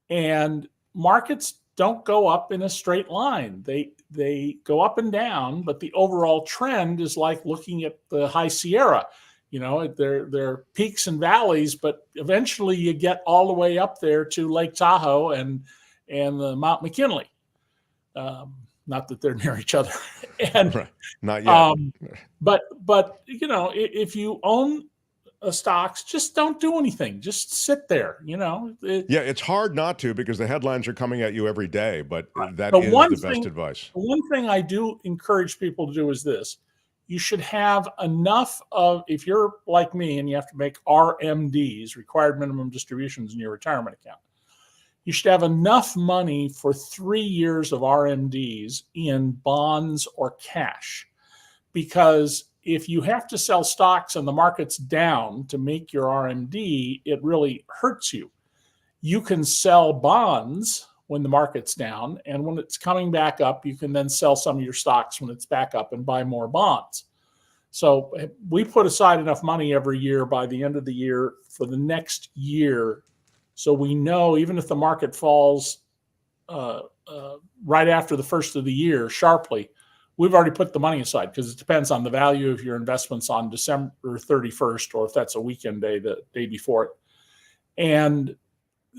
And markets don't go up in a straight line. They go up and down, but the overall trend is like looking at the High Sierra. There are peaks and valleys, but eventually you get all the way up there to Lake Tahoe and the Mount McKinley. Not that they're near each other. And right. Not yet. But if you own stocks, just don't do anything. Just sit there. It's hard not to because the headlines are coming at you every day. But that is the best advice. One thing I do encourage people to do is this. You should have enough of, if you're like me and you have to make RMDs, required minimum distributions in your retirement account, you should have enough money for 3 years of RMDs in bonds or cash. Because if you have to sell stocks and the market's down to make your RMD, it really hurts you. you can sell bonds when the market's down, and when it's coming back up, you can then sell some of your stocks when it's back up and buy more bonds. So we put aside enough money every year by the end of the year for the next year, so we know even if the market falls right after the first of the year sharply, we've already put the money aside, because it depends on the value of your investments on December 31st, or if that's a weekend day, the day before it. And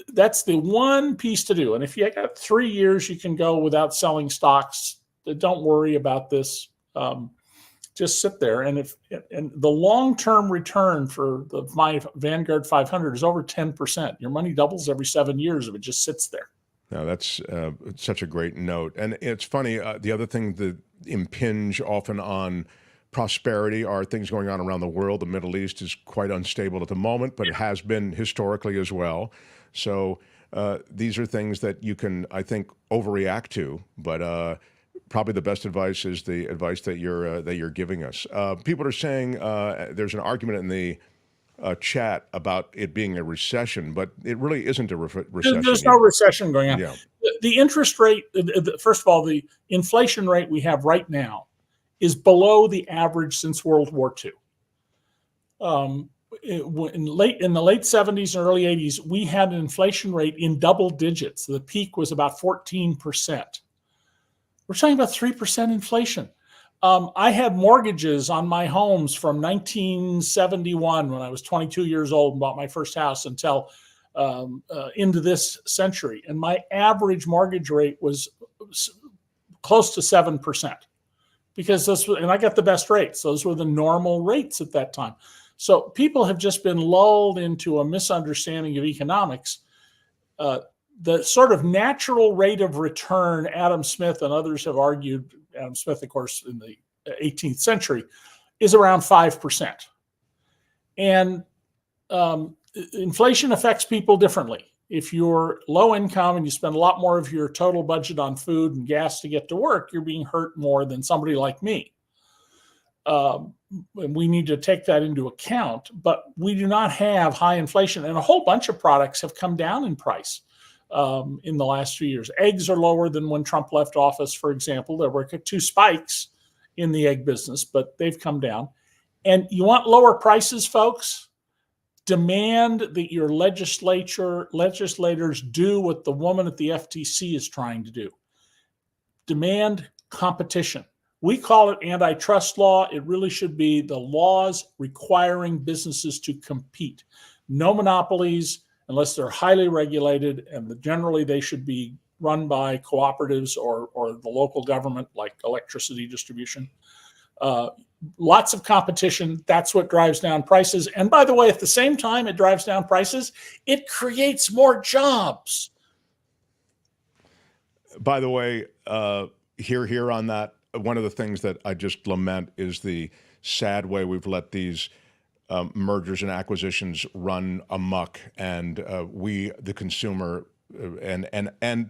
that's the one piece to do. And if you got 3 years, you can go without selling stocks. Don't worry about this. Just sit there. And the long-term return for my Vanguard 500 is over 10%. Your money doubles every 7 years if it just sits there. No, that's such a great note. And it's funny, the other thing that impinge often on prosperity are things going on around the world. The Middle East is quite unstable at the moment, but it has been historically as well. So these are things that you can, I think, overreact to, but probably the best advice is the advice that you're giving us. People are saying there's an argument in the chat about it being a recession, but it really isn't a recession. There's no recession going on. Yeah. The interest rate, first of all, the inflation rate we have right now is below the average since World War II. In the late 70s and early 80s, we had an inflation rate in double digits. The peak was about 14%. We're talking about 3% inflation. I had mortgages on my homes from 1971, when I was 22 years old and bought my first house, until into this century. And my average mortgage rate was close to 7%, because and I got the best rates. Those were the normal rates at that time. So people have just been lulled into a misunderstanding of economics. The sort of natural rate of return, Adam Smith and others have argued, Adam Smith, of course, in the 18th century, is around 5%. And inflation affects people differently. If you're low income and you spend a lot more of your total budget on food and gas to get to work, you're being hurt more than somebody like me. And we need to take that into account, but we do not have high inflation, and a whole bunch of products have come down in price in the last few years. Eggs are lower than when Trump left office, for example. There were 2 spikes in the egg business, but they've come down. And you want lower prices, folks? Demand that your legislators do what the woman at the FTC is trying to do. Demand competition. We call it antitrust law. It really should be the laws requiring businesses to compete. No monopolies unless they're highly regulated, and generally they should be run by cooperatives or the local government, like electricity distribution. Lots of competition. That's what drives down prices. And by the way, at the same time it drives down prices, it creates more jobs. By the way, here on that, one of the things that I just lament is the sad way we've let these mergers and acquisitions run amok, and we, the consumer, and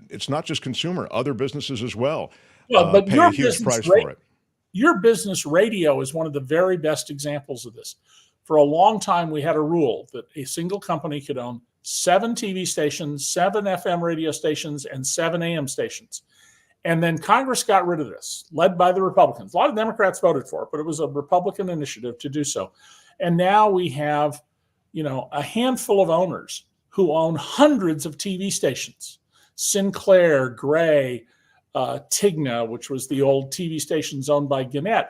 it's not just consumer, other businesses as well, but pay a huge price for it. Your business radio is one of the very best examples of this. For a long time, we had a rule that a single company could own 7 TV stations, 7 FM radio stations, and 7 AM stations. And then Congress got rid of this, led by the Republicans. A lot of Democrats voted for it, but it was a Republican initiative to do so. And now we have, a handful of owners who own hundreds of TV stations. Sinclair, Gray, Tigna, which was the old TV stations owned by Gannett.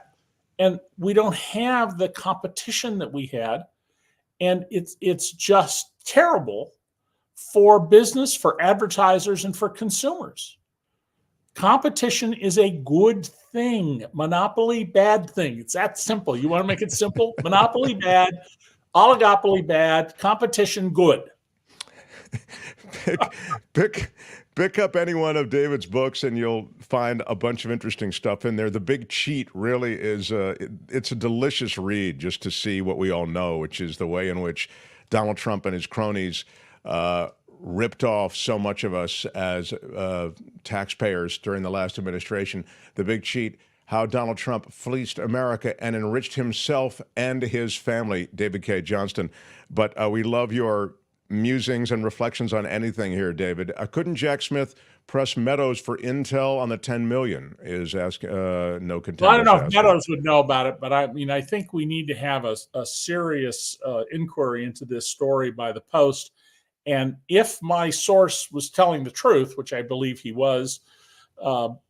And we don't have the competition that we had. And it's just terrible for business, for advertisers, and for consumers. Competition is a good thing. Monopoly, bad thing. It's that simple. You want to make it simple? Monopoly, bad. Oligopoly, bad. Competition, good. Pick up any one of David's books and you'll find a bunch of interesting stuff in there. The Big Cheat really is it's a delicious read just to see what we all know, which is the way in which Donald Trump and his cronies ripped off so much of us as taxpayers during the last administration. The Big Cheat, how Donald Trump fleeced America and enriched himself and his family. David Cay Johnston. But we love your musings and reflections on anything here, David. Couldn't Jack Smith press Meadows for intel on the $10 million? Is ask no contender. Well, I don't know if Meadows would know about it, but I mean, I think we need to have a serious inquiry into this story by the Post. And if my source was telling the truth, which I believe he was,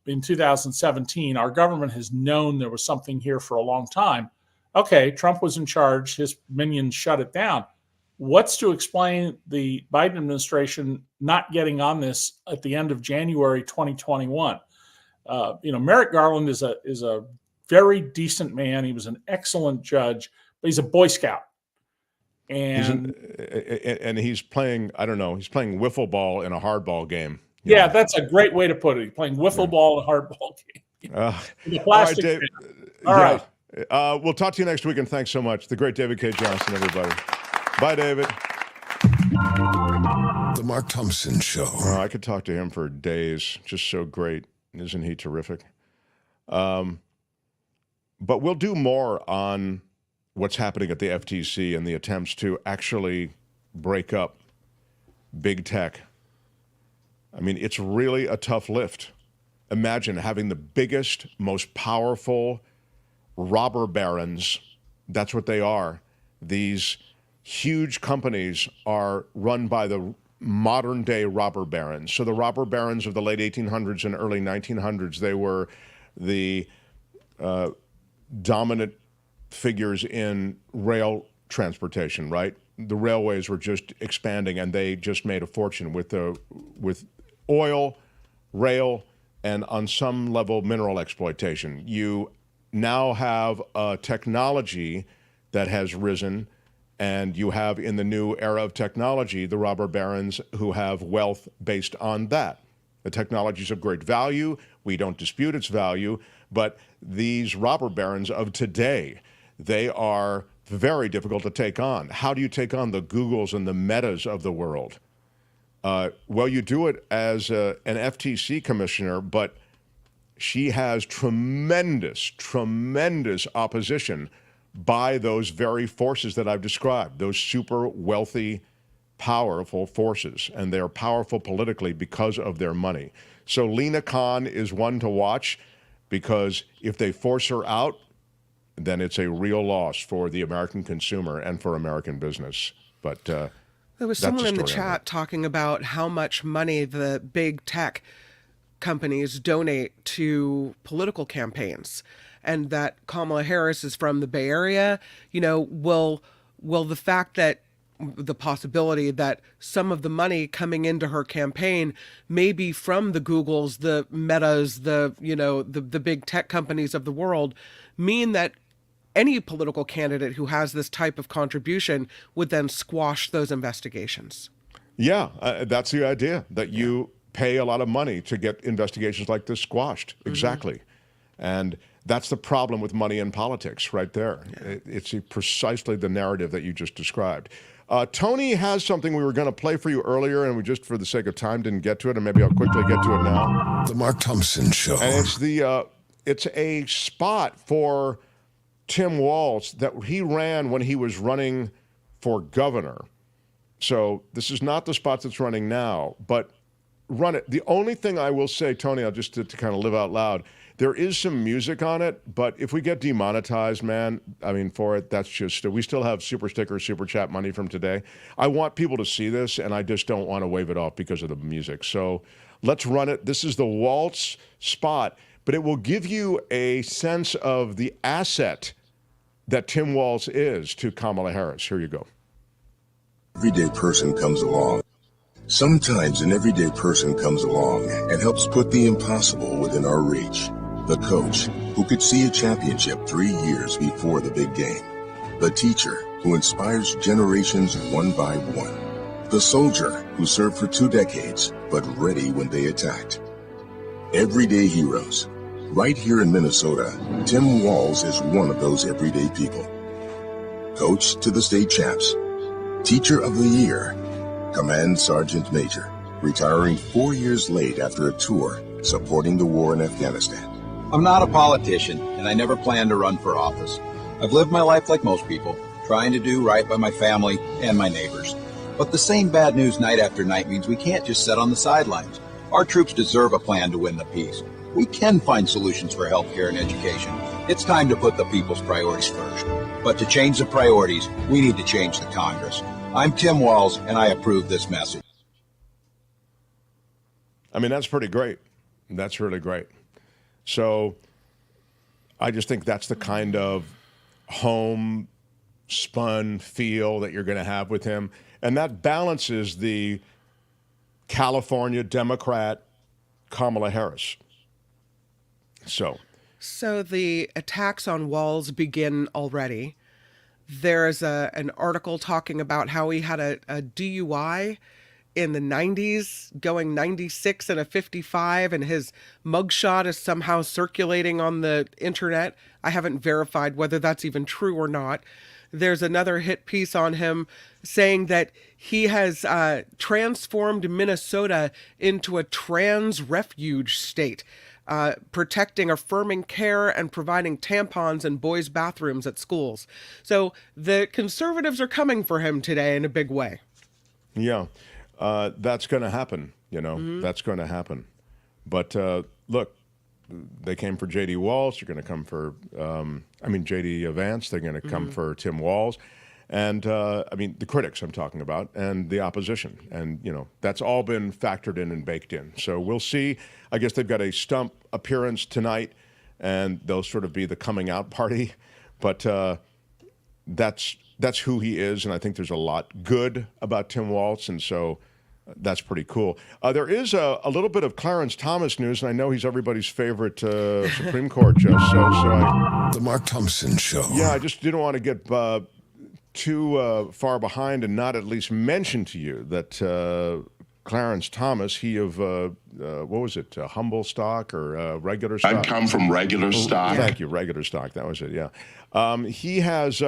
in 2017, our government has known there was something here for a long time. Okay, Trump was in charge. His minions shut it down. What's to explain the Biden administration not getting on this at the end of January 2021? Merrick Garland is a very decent man. He was an excellent judge, but he's a Boy Scout. And he's playing, I don't know, he's playing wiffle ball in a hardball game. Yeah, that's a great way to put it. He's playing wiffle ball in a hardball game. All plastic right, Dave, all right. We'll talk to you next week, and thanks so much. The great David Cay Johnston, everybody. Bye, David. The Mark Thompson Show. I could talk to him for days. Just so great. Isn't he terrific? But we'll do more on what's happening at the FTC and the attempts to actually break up big tech. I mean, it's really a tough lift. Imagine having the biggest, most powerful robber barons. That's what they are. These huge companies are run by the modern day robber barons. So the robber barons of the late 1800s and early 1900s, they were the dominant figures in rail transportation, right? The railways were just expanding, and they just made a fortune with oil, rail, and on some level mineral exploitation. You now have a technology that has risen, and you have in the new era of technology the robber barons who have wealth based on that. The technology is of great value. We don't dispute its value, but these robber barons of today, they are very difficult to take on. How do you take on the Googles and the Metas of the world? Well, you do it as an FTC commissioner, but she has tremendous opposition by those very forces that I've described, those super wealthy, powerful forces, and they're powerful politically because of their money. So Lena Khan is one to watch, because if they force her out, then it's a real loss for the American consumer and for American business. But there was someone in the chat talking about how much money the big tech companies donate to political campaigns, and that Kamala Harris is from the Bay Area. Will the fact that the possibility that some of the money coming into her campaign may be from the Googles, the Metas, the big tech companies of the world, mean that any political candidate who has this type of contribution would then squash those investigations? Yeah, that's the idea, that you pay a lot of money to get investigations like this squashed. Mm-hmm. Exactly. And that's the problem with money in politics right there. Yeah. It's precisely the narrative that you just described. Tony has something we were going to play for you earlier, and we just, for the sake of time, didn't get to it, and maybe I'll quickly get to it now. The Mark Thompson Show. And it's a spot for Tim Walz that he ran when he was running for governor. So this is not the spot that's running now, but run it. The only thing I will say, Tony, I'll just to kind of live out loud, there is some music on it, but if we get demonetized, man, I mean, for it, that's just, we still have super sticker, super chat money from today. I want people to see this, and I just don't want to wave it off because of the music. So let's run it. This is the Walz spot, but it will give you a sense of the asset that Tim Walz is to Kamala Harris. Here you go. Everyday person comes along. Sometimes an everyday person comes along and helps put the impossible within our reach. The coach who could see a championship 3 years before the big game. The teacher who inspires generations one by one. The soldier who served for 2 decades but ready when they attacked. Everyday heroes. Right here in Minnesota, Tim Walz is one of those everyday people. Coach to the state champs. Teacher of the year. Command Sergeant Major. Retiring 4 years late after a tour supporting the war in Afghanistan. I'm not a politician, and I never plan to run for office. I've lived my life like most people, trying to do right by my family and my neighbors. But the same bad news night after night means we can't just sit on the sidelines. Our troops deserve a plan to win the peace. We can find solutions for healthcare and education. It's time to put the people's priorities first. But to change the priorities, we need to change the Congress. I'm Tim Walz, and I approve this message. I mean, that's pretty great. That's really great. So I just think that's the kind of homespun feel that you're going to have with him. And that balances the California Democrat Kamala Harris. So the attacks on Walz begin already. There's an article talking about how he had a DUI in the 90s, going 96 and a 55, and his mugshot is somehow circulating on the internet. I haven't verified whether that's even true or not. There's another hit piece on him saying that he has transformed Minnesota into a trans refuge state, protecting affirming care and providing tampons in boys' bathrooms at schools. So the conservatives are coming for him today in a big way. Yeah. That's going to happen, That's going to happen. But look, they came for J.D. Walz. They're going to come for, J.D. Vance. They're going to come for Tim Walz. And, the critics I'm talking about and the opposition. And, that's all been factored in and baked in. So we'll see. I guess they've got a stump appearance tonight, and they'll sort of be the coming out party. But that's who he is, and I think there's a lot good about Tim Walz, and so that's pretty cool. There is a little bit of Clarence Thomas news, and I know he's everybody's favorite Supreme Court judge. The Mark Thompson Show. Yeah, I just didn't want to get too far behind and not at least mention to you that Clarence Thomas, he of, what was it, humble stock or regular stock? I've come from regular stock. Thank you, regular stock. That was it, yeah. He has...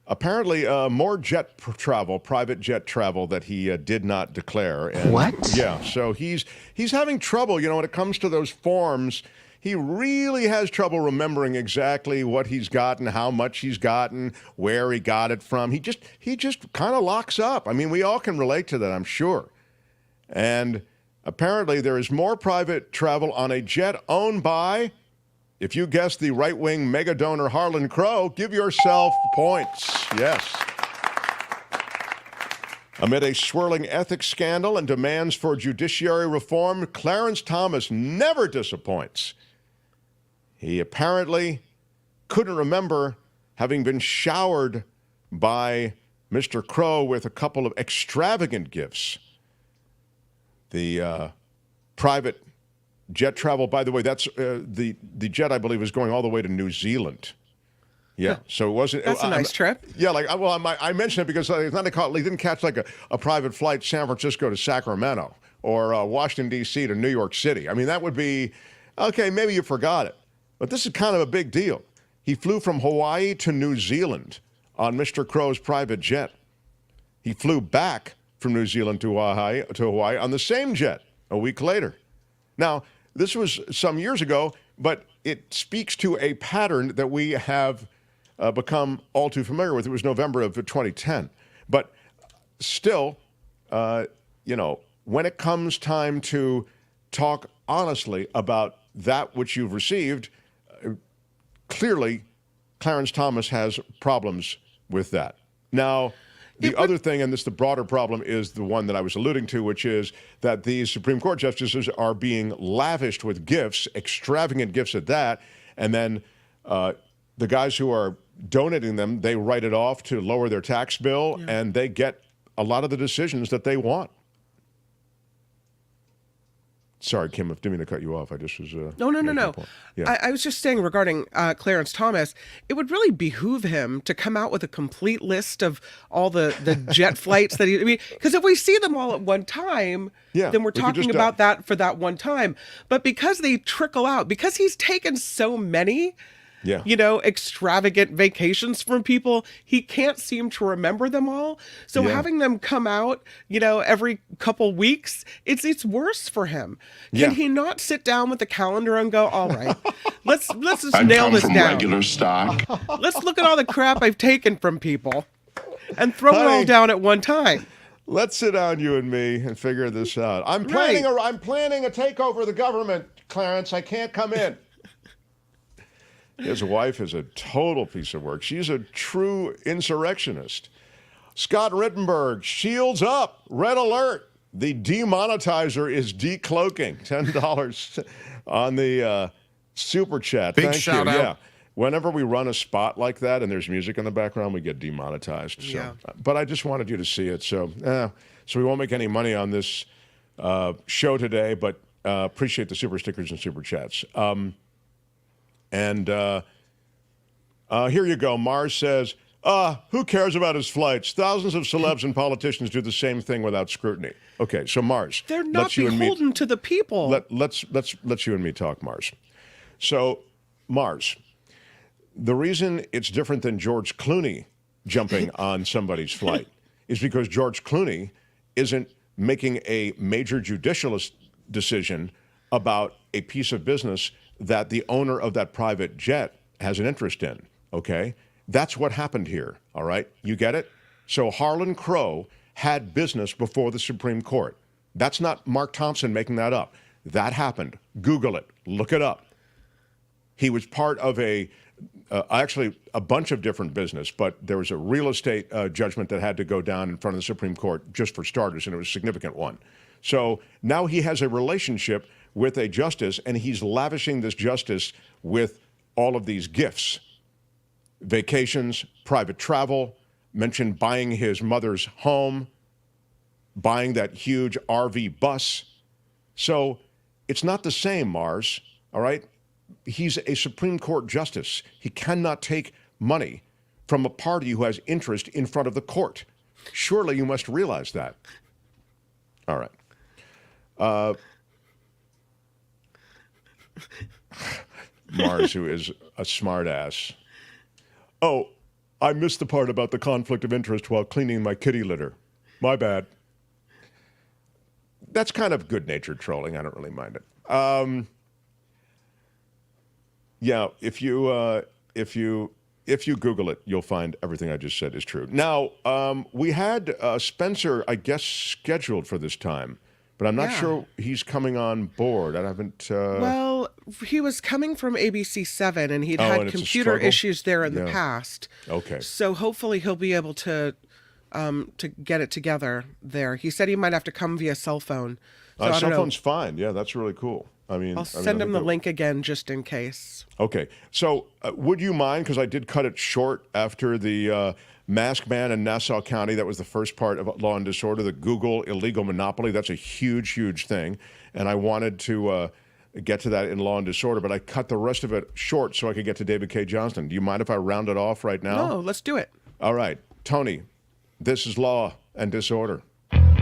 apparently, more private jet travel that he did not declare. And, what? Yeah, so he's having trouble, when it comes to those forms. He really has trouble remembering exactly what he's gotten, how much he's gotten, where he got it from. He just kind of locks up. I mean, we all can relate to that, I'm sure. And apparently, there is more private travel on a jet owned by... If you guessed the right-wing mega donor Harlan Crow, give yourself points. Yes. Amid a swirling ethics scandal and demands for judiciary reform, Clarence Thomas never disappoints. He apparently couldn't remember having been showered by Mr. Crow with a couple of extravagant gifts. The private jet travel, by the way, that's the jet, I believe, is going all the way to New Zealand. Yeah, so it wasn't. That's a nice trip. Yeah, I mentioned it because it's not he didn't catch like a private flight San Francisco to Sacramento or Washington, D.C. to New York City. I mean, that would be, okay, maybe you forgot it. But this is kind of a big deal. He flew from Hawaii to New Zealand on Mr. Crow's private jet. He flew back from New Zealand to Hawaii on the same jet a week later. Now, this was some years ago, but it speaks to a pattern that we have become all too familiar with. It was November of 2010. But still, when it comes time to talk honestly about that which you've received, clearly Clarence Thomas has problems with that. Now, the other thing, and this the broader problem, is the one that I was alluding to, which is that these Supreme Court justices are being lavished with gifts, extravagant gifts at that, and then the guys who are donating them, they write it off to lower their tax bill, and they get a lot of the decisions that they want. Sorry, Kim, I didn't mean to cut you off. I just was... No. Yeah. I was just saying regarding Clarence Thomas, it would really behoove him to come out with a complete list of all the jet flights that because if we see them all at one time, then we're talking about that for that one time. But because they trickle out, because he's taken so many... extravagant vacations from people, he can't seem to remember them all. So having them come out, every couple weeks, it's worse for him. Can he not sit down with the calendar and go, all right, let's just nail this down. Regular stock. Let's look at all the crap I've taken from people and throw it all down at one time. Let's sit down, you and me, and figure this out. I'm planning a takeover of the government, Clarence. I can't come in. His wife is a total piece of work. She's a true insurrectionist. Scott Rittenberg, shields up, red alert. The demonetizer is decloaking. $10 on the super chat. Big Thank shout you. out. Yeah. Whenever we run a spot like that and there's music in the background, we get demonetized. So. Yeah. But I just wanted you to see it. So we won't make any money on this show today, but appreciate the super stickers and super chats. Here you go. Mars says, who cares about his flights? Thousands of celebs and politicians do the same thing without scrutiny. Okay, so Mars. They're not beholden to the people. Let's you and me talk, Mars. So, Mars, the reason it's different than George Clooney jumping on somebody's flight is because George Clooney isn't making a major judicial decision about a piece of business that the owner of that private jet has an interest in, okay? That's what happened here, all right? You get it? So Harlan Crow had business before the Supreme Court. That's not Mark Thompson making that up. That happened. Google it. Look it up. He was part of actually a bunch of different business, but there was a real estate judgment that had to go down in front of the Supreme Court just for starters, and it was a significant one. So now he has a relationship with a justice, and he's lavishing this justice with all of these gifts. Vacations, private travel, mentioned buying his mother's home, buying that huge RV bus. So it's not the same, Mars, all right? He's a Supreme Court justice. He cannot take money from a party who has interest in front of the court. Surely you must realize that. All right. Mars, who is a smartass. Oh, I missed the part about the conflict of interest while cleaning my kitty litter. My bad. That's kind of good-natured trolling. I don't really mind it. Yeah, if you Google it, you'll find everything I just said is true. Now, we had Spencer, I guess, scheduled for this time, but I'm not sure he's coming on board. I haven't. Well, he was coming from ABC 7, and he'd had computer issues there in the past. Okay. So hopefully he'll be able to get it together there. He said he might have to come via cell phone. So cell phone's fine. Yeah, that's really cool. I'll send him the link again just in case. Okay. So would you mind, because I did cut it short after the mask ban in Nassau County. That was the first part of Law and Disorder, the Google illegal monopoly. That's a huge, huge thing. And I wanted to get to that in Law and Disorder, but I cut the rest of it short so I could get to David Cay Johnston. Do you mind if I round it off right now? No, let's do it. All right. Tony, this is Law and Disorder.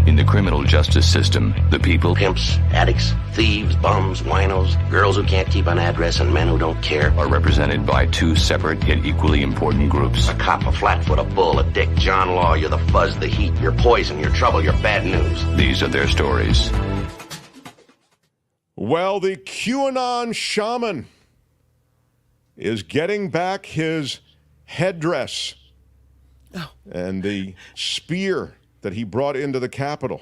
In the criminal justice system, the people, pimps, addicts, thieves, bums, winos, girls who can't keep an address, and men who don't care, are represented by two separate yet equally important groups. A cop, a flatfoot, a bull, a dick, John Law. You're the fuzz, the heat, you're poison, you're trouble, you're bad news. These are their stories. Well, the QAnon shaman is getting back his headdress and the spear that he brought into the Capitol.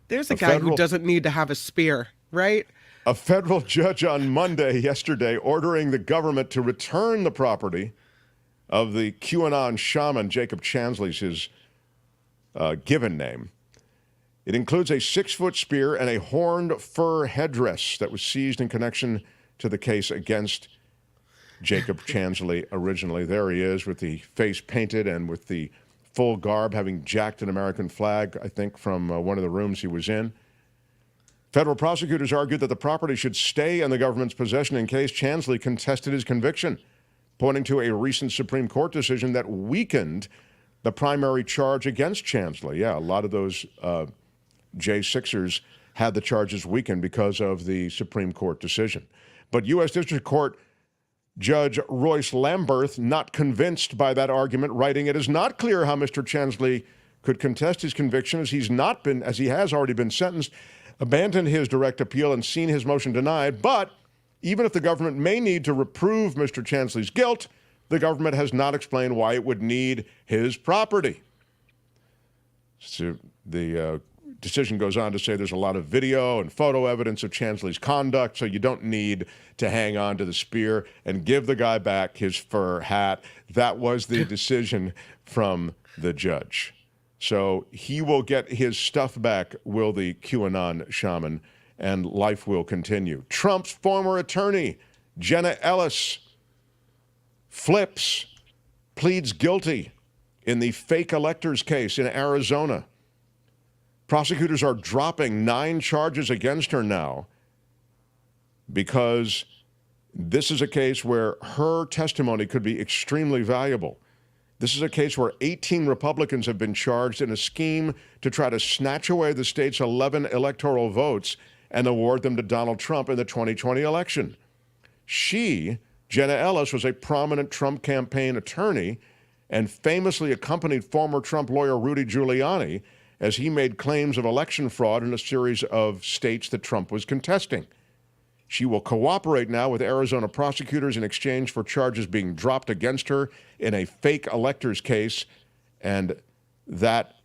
There's a guy who doesn't need to have a spear, right? A federal judge on yesterday, ordering the government to return the property of the QAnon shaman. Jacob Chansley's his given name. It includes a 6-foot spear and a horned fur headdress that was seized in connection to the case against Jacob Chansley originally. There he is with the face painted and with the full garb, having jacked an American flag, I think, from one of the rooms he was in. Federal prosecutors argued that the property should stay in the government's possession in case Chansley contested his conviction, pointing to a recent Supreme Court decision that weakened the primary charge against Chansley. Yeah, a lot of those J6ers had the charges weakened because of the Supreme Court decision. But U.S. District Court Judge Royce Lamberth, not convinced by that argument, writing, "It is not clear how Mr. Chansley could contest his conviction as he has already been sentenced, abandoned his direct appeal and seen his motion denied. But even if the government may need to reprove Mr. Chansley's guilt, the government has not explained why it would need his property." So the decision goes on to say there's a lot of video and photo evidence of Chansley's conduct, so you don't need to hang on to the spear, and give the guy back his fur hat. That was the decision from the judge. So he will get his stuff back, will the QAnon shaman, and life will continue. Trump's former attorney, Jenna Ellis, flips, pleads guilty in the fake electors case in Arizona. Prosecutors are dropping 9 charges against her now because this is a case where her testimony could be extremely valuable. This is a case where 18 Republicans have been charged in a scheme to try to snatch away the state's 11 electoral votes and award them to Donald Trump in the 2020 election. She, Jenna Ellis, was a prominent Trump campaign attorney and famously accompanied former Trump lawyer Rudy Giuliani as he made claims of election fraud in a series of states that Trump was contesting. She will cooperate now with Arizona prosecutors in exchange for charges being dropped against her in a fake electors case, and that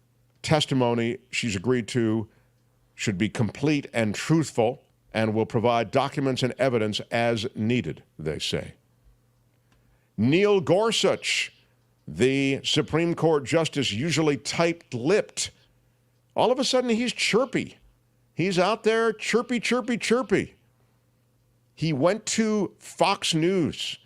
testimony she's agreed to should be complete and truthful and will provide documents and evidence as needed, they say. Neil Gorsuch, the Supreme Court justice usually tight-lipped, all of a sudden he's chirpy. He's out there chirpy, chirpy, chirpy. He went to Fox News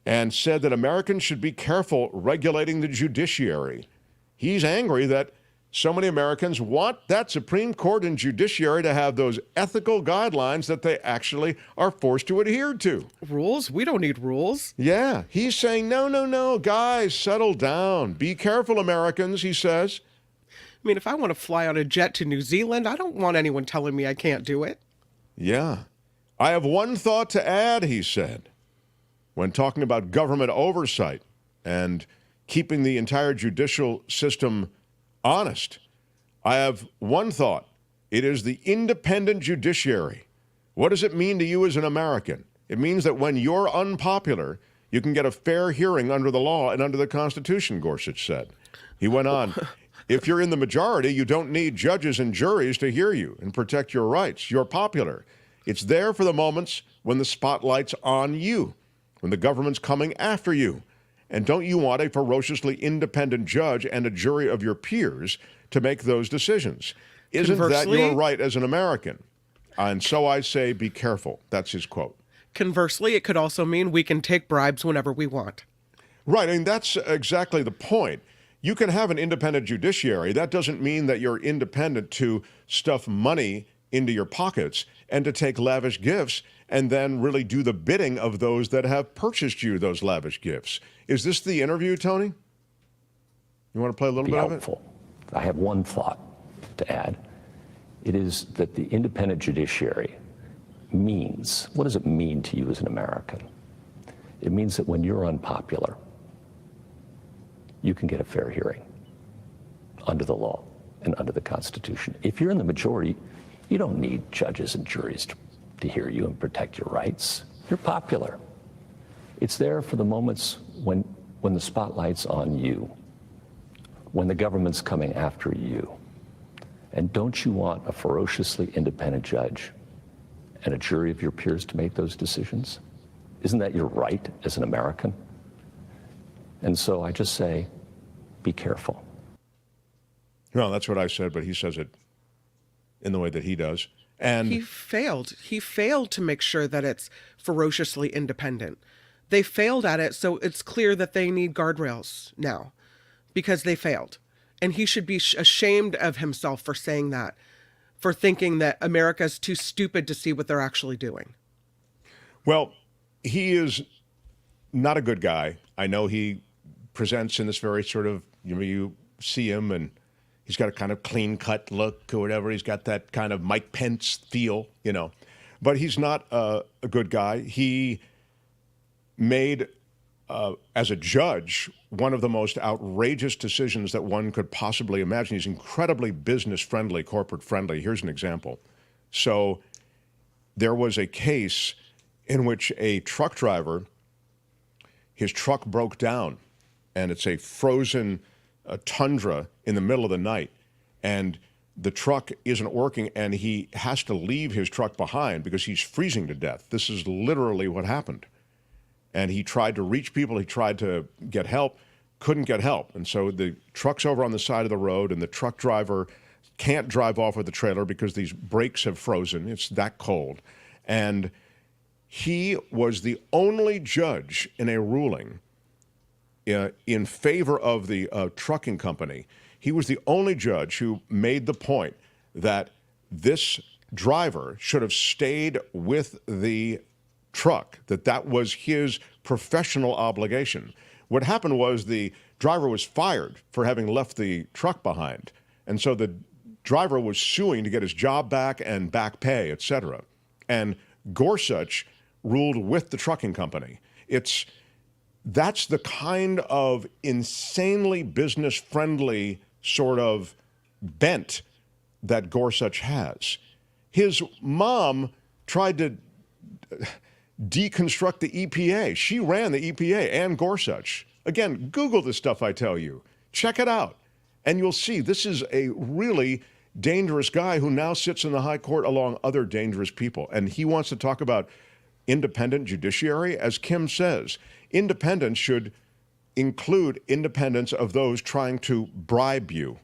and said that Americans should be careful regulating the judiciary. He's angry that so many Americans want that Supreme Court and judiciary to have those ethical guidelines that they actually are forced to adhere to. Rules? We don't need rules. Yeah, he's saying, no, guys, settle down. Be careful, Americans, he says. I mean, if I want to fly on a jet to New Zealand, I don't want anyone telling me I can't do it. Yeah. I have one thought to add, he said, when talking about government oversight and keeping the entire judicial system honest. I have one thought. It is the independent judiciary. What does it mean to you as an American? It means that when you're unpopular, you can get a fair hearing under the law and under the Constitution, Gorsuch said. He went on, if you're in the majority, you don't need judges and juries to hear you and protect your rights. You're popular. It's there for the moments when the spotlight's on you, when the government's coming after you. And don't you want a ferociously independent judge and a jury of your peers to make those decisions? Isn't that your right as an American? And so I say, be careful. That's his quote. Conversely, it could also mean we can take bribes whenever we want. Right. I mean, that's exactly the point. You can have an independent judiciary. That doesn't mean that you're independent to stuff money into your pockets and to take lavish gifts and then really do the bidding of those that have purchased you those lavish gifts. Is this the interview, Tony? You want to play a little bit helpful. of it? I have one thought to add. It is that the independent judiciary means, what does it mean to you as an American? It means that when you're unpopular, you can get a fair hearing under the law and under the Constitution. If you're in the majority, you don't need judges and juries to hear you and protect your rights. You're popular. It's there for the moments when the spotlight's on you, when the government's coming after you. And don't you want a ferociously independent judge and a jury of your peers to make those decisions? Isn't that your right as an American? And so I just say, be careful. Well, that's what I said, but he says it in the way that he does. And he failed. He failed to make sure that it's ferociously independent. They failed at it, so it's clear that they need guardrails now because they failed. And he should be ashamed of himself for saying that, for thinking that America's too stupid to see what they're actually doing. Well, he is not a good guy. I know he presents in this very sort of, you see him and he's got a kind of clean-cut look or whatever. He's got that kind of Mike Pence feel, But he's not a good guy. He made, as a judge, one of the most outrageous decisions that one could possibly imagine. He's incredibly business-friendly, corporate-friendly. Here's an example. So there was a case in which a truck driver, his truck broke down, and it's a frozen tundra in the middle of the night, and the truck isn't working, and he has to leave his truck behind because he's freezing to death. This is literally what happened. And he tried to reach people. He tried to get help, couldn't get help. And so the truck's over on the side of the road, and the truck driver can't drive off with the trailer because these brakes have frozen. It's that cold. And he was the only judge in a ruling in favor of the trucking company. He was the only judge who made the point that this driver should have stayed with the truck, that was his professional obligation. What happened was the driver was fired for having left the truck behind. And so the driver was suing to get his job back and back pay, et cetera. And Gorsuch ruled with the trucking company. That's the kind of insanely business-friendly sort of bent that Gorsuch has. His mom tried to deconstruct the EPA. She ran the EPA, and Gorsuch. Again, Google this stuff I tell you. Check it out. And you'll see this is a really dangerous guy who now sits in the high court along other dangerous people. And he wants to talk about independent judiciary. As Kim says, independence should include independence of those trying to bribe you.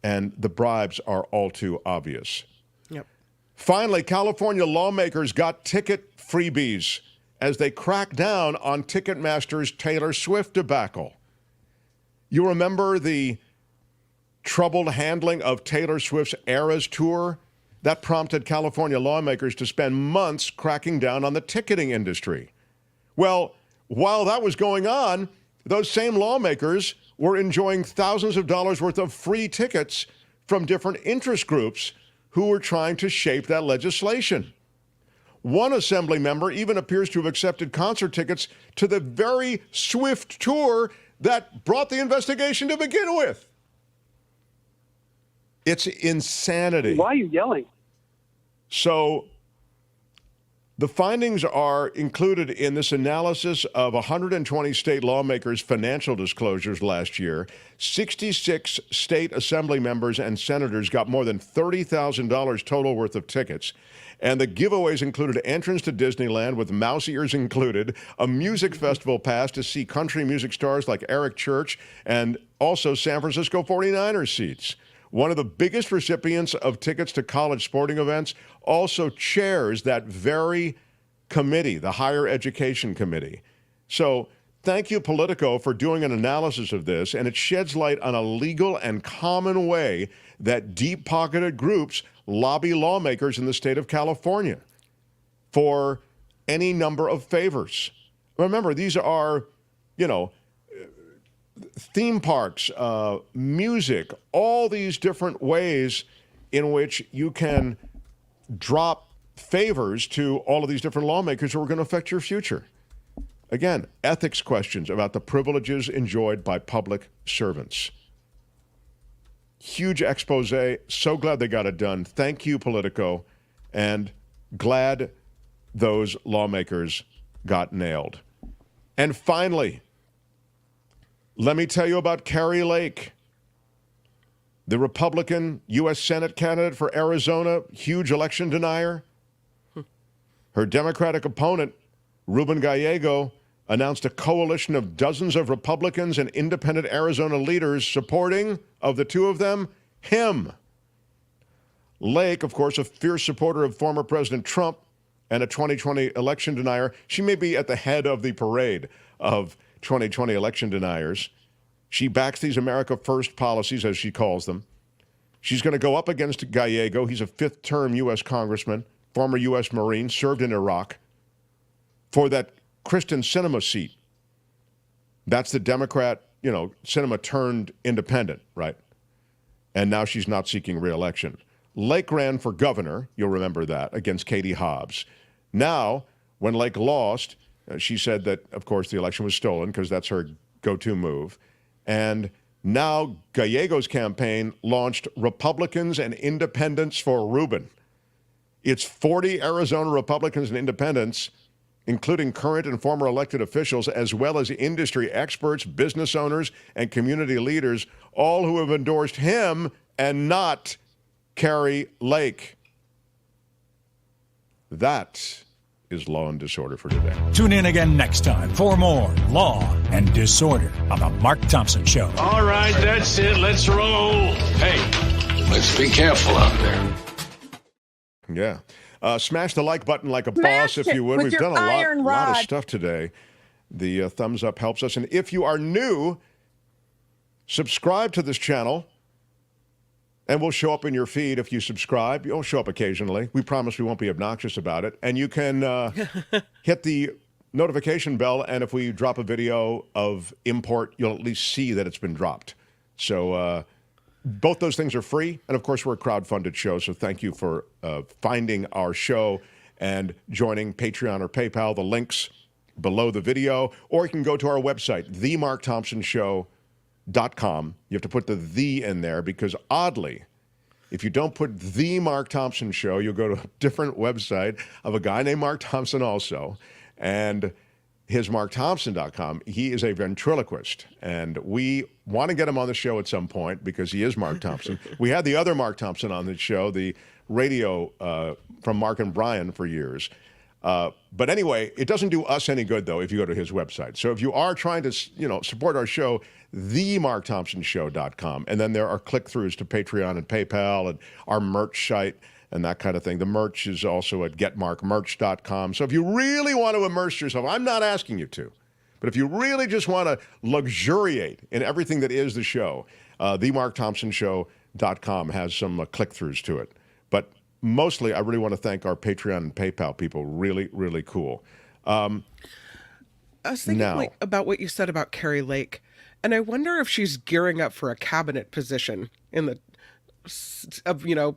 And the bribes are all too obvious. Yep. Finally, California lawmakers got ticket freebies as they crack down on Ticketmaster's Taylor Swift debacle. You remember the troubled handling of Taylor Swift's Eras tour? That prompted California lawmakers to spend months cracking down on the ticketing industry. Well, while that was going on, those same lawmakers were enjoying thousands of dollars worth of free tickets from different interest groups who were trying to shape that legislation. One assembly member even appears to have accepted concert tickets to the very Swift tour that brought the investigation to begin with. It's insanity. Why are you yelling? So the findings are included in this analysis of 120 state lawmakers' financial disclosures last year. 66 state assembly members and senators got more than $30,000 total worth of tickets. And the giveaways included entrance to Disneyland with mouse ears included, a music festival pass to see country music stars like Eric Church, and also San Francisco 49ers seats. One of the biggest recipients of tickets to college sporting events also chairs that very committee, the Higher Education Committee. So thank you, Politico, for doing an analysis of this, and it sheds light on a legal and common way that deep-pocketed groups lobby lawmakers in the state of California for any number of favors. Remember, these are, theme parks, music, all these different ways in which you can drop favors to all of these different lawmakers who are going to affect your future. Again, ethics questions about the privileges enjoyed by public servants. Huge expose. So glad they got it done. Thank you, Politico, and glad those lawmakers got nailed. And finally, let me tell you about Kari Lake, the Republican U.S. Senate candidate for Arizona, huge election denier. Her Democratic opponent, Ruben Gallego, announced a coalition of dozens of Republicans and independent Arizona leaders supporting, of the two of them, him. Lake, of course, a fierce supporter of former President Trump and a 2020 election denier. She may be at the head of the parade of 2020 election deniers. She backs these America First policies, as she calls them. She's going to go up against Gallego. He's a fifth-term U.S. congressman, former U.S. Marine, served in Iraq, for that Kristen Sinema seat. That's the Democrat, Sinema turned independent, right? And now she's not seeking re-election. Lake ran for governor, you'll remember that, against Katie Hobbs. Now, when Lake lost, she said that, of course, the election was stolen because that's her go-to move. And now Gallego's campaign launched Republicans and Independents for Ruben. It's 40 Arizona Republicans and Independents including current and former elected officials, as well as industry experts, business owners, and community leaders, all who have endorsed him and not Kari Lake. That is Law and Disorder for today. Tune in again next time for more Law and Disorder on The Mark Thompson Show. All right, that's it. Let's roll. Hey, let's be careful out there. Yeah. Smash the like button like a boss if you would. We've done a lot of stuff today. The thumbs up helps us. And if you are new, subscribe to this channel, and we'll show up in your feed if you subscribe. You'll show up occasionally. We promise we won't be obnoxious about it. And you can hit the notification bell, and if we drop a video of import, you'll at least see that it's been dropped. So both those things are free. And, of course, we're a crowd-funded show, so thank you for finding our show and joining Patreon or PayPal. The link's below the video. Or you can go to our website, themarkthompsonshow.com. You have to put the in there because, oddly, if you don't put The Mark Thompson Show, you'll go to a different website of a guy named Mark Thompson also, and his markthompson.com. He is a ventriloquist, and we want to get him on the show at some point because he is Mark Thompson. We had the other Mark Thompson on the show, the radio from Mark and Brian for years. But anyway, it doesn't do us any good, though, if you go to his website. So if you are trying to, support our show, themarkthompsonshow.com. And then there are click-throughs to Patreon and PayPal and our merch site and that kind of thing. The merch is also at getmarkmerch.com. So if you really want to immerse yourself, I'm not asking you to, but if you really just want to luxuriate in everything that is the show, themarkthompsonshow.com has some click-throughs to it. But mostly, I really want to thank our Patreon and PayPal people. Really, really cool. I was thinking about what you said about Kari Lake, and I wonder if she's gearing up for a cabinet position in the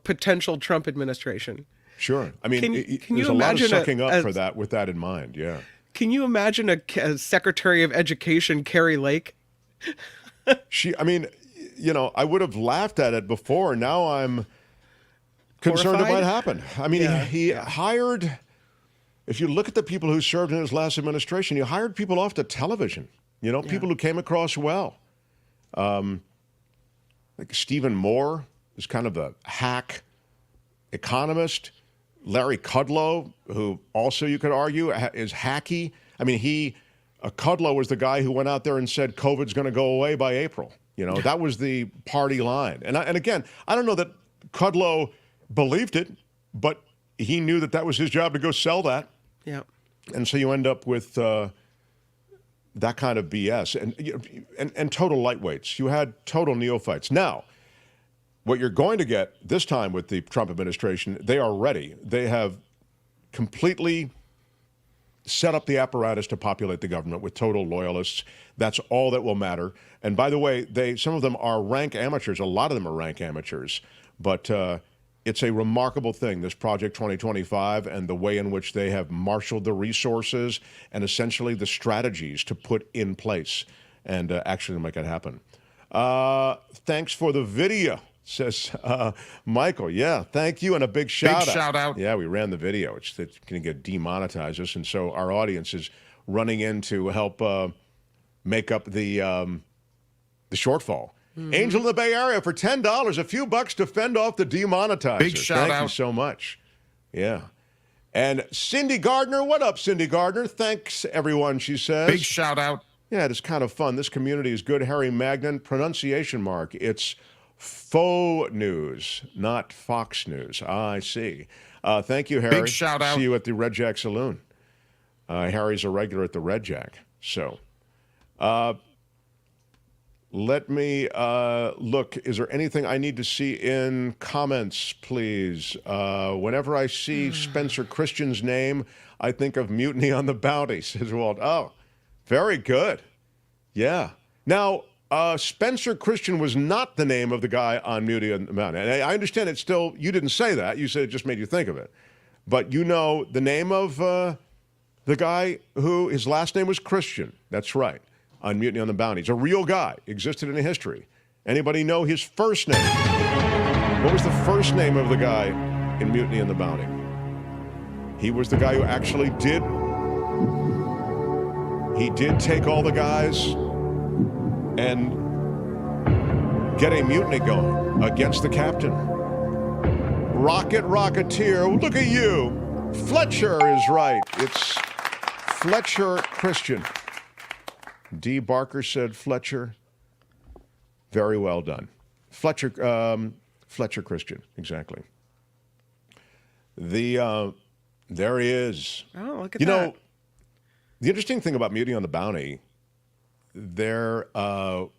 potential Trump administration. She I mean, can there's you a lot of imagine sucking up for that with that in mind. Yeah. Can you imagine a Secretary of Education, Kari Lake? I mean, I would have laughed at it before. Now I'm concerned horrified? it might happen. I mean, Yeah. he hired, if you look at the people who served in his last administration, he hired people off the television, people who came across well. Like Stephen Moore is kind of a hack economist. Larry Kudlow, who also you could argue is hacky. I mean, Kudlow was the guy who went out there and said COVID's going to go away by April. That was the party line. And again, I don't know that Kudlow believed it, but he knew that was his job to go sell that. Yeah. And so you end up with that kind of BS and total lightweights. You had total neophytes. Now, what you're going to get this time with the Trump administration, they are ready. They have completely set up the apparatus to populate the government with total loyalists. That's all that will matter. And by the way, some of them are rank amateurs. A lot of them are rank amateurs. But it's a remarkable thing, this Project 2025, and the way in which they have marshaled the resources and essentially the strategies to put in place and actually make it happen. Thanks for the video, says Michael. Yeah, thank you, and a big shout out. Big shout out. Yeah, we ran the video. It's going to get demonetized us, and so our audience is running in to help make up the shortfall. Mm-hmm. Angel in the Bay Area for $10, a few bucks to fend off the demonetizer. Big shout out. Thank you so much. Yeah. And Cindy Gardner, what up, Cindy Gardner? Thanks, everyone, she says. Big shout out. Yeah, it's kind of fun. This community is good. Harry Magnan, pronunciation mark. It's faux news, not Fox News. I see. Thank you, Harry. Big shout out. See you at the Red Jack Saloon. Harry's a regular at the Red Jack. So, let me look. Is there anything I need to see in comments, please? Whenever I see Spencer Christian's name, I think of Mutiny on the Bounty, says Walt. Oh, very good. Yeah. Now, Spencer Christian was not the name of the guy on Mutiny on the Bounty. And I understand it's still, you didn't say that. You said it just made you think of it. But you know the name of the guy who, his last name was Christian. That's right. On Mutiny on the Bounty. He's a real guy, existed in history. Anybody know his first name? What was the first name of the guy in Mutiny on the Bounty? He was the guy who actually did He did take all the guys and get a mutiny going against the captain. Rocket Rocketeer, look at you. Fletcher is right. It's Fletcher Christian. D. Barker said Fletcher. Very well done. Fletcher Christian, exactly. There he is. Oh, look at that. You know, the interesting thing about Mutiny on the Bounty, there are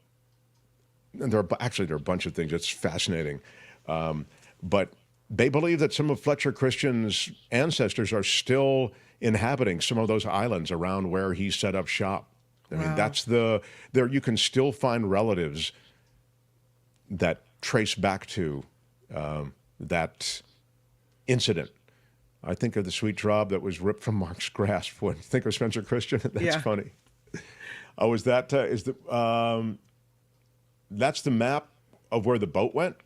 a bunch of things. It's fascinating. But they believe that some of Fletcher Christian's ancestors are still inhabiting some of those islands around where he set up shop. I mean, that's there. You can still find relatives that trace back to that incident. I think of the sweet drop that was ripped from Mark's grasp. When you think of Spencer Christian, that's funny. Oh, is that that's the map of where the boat went?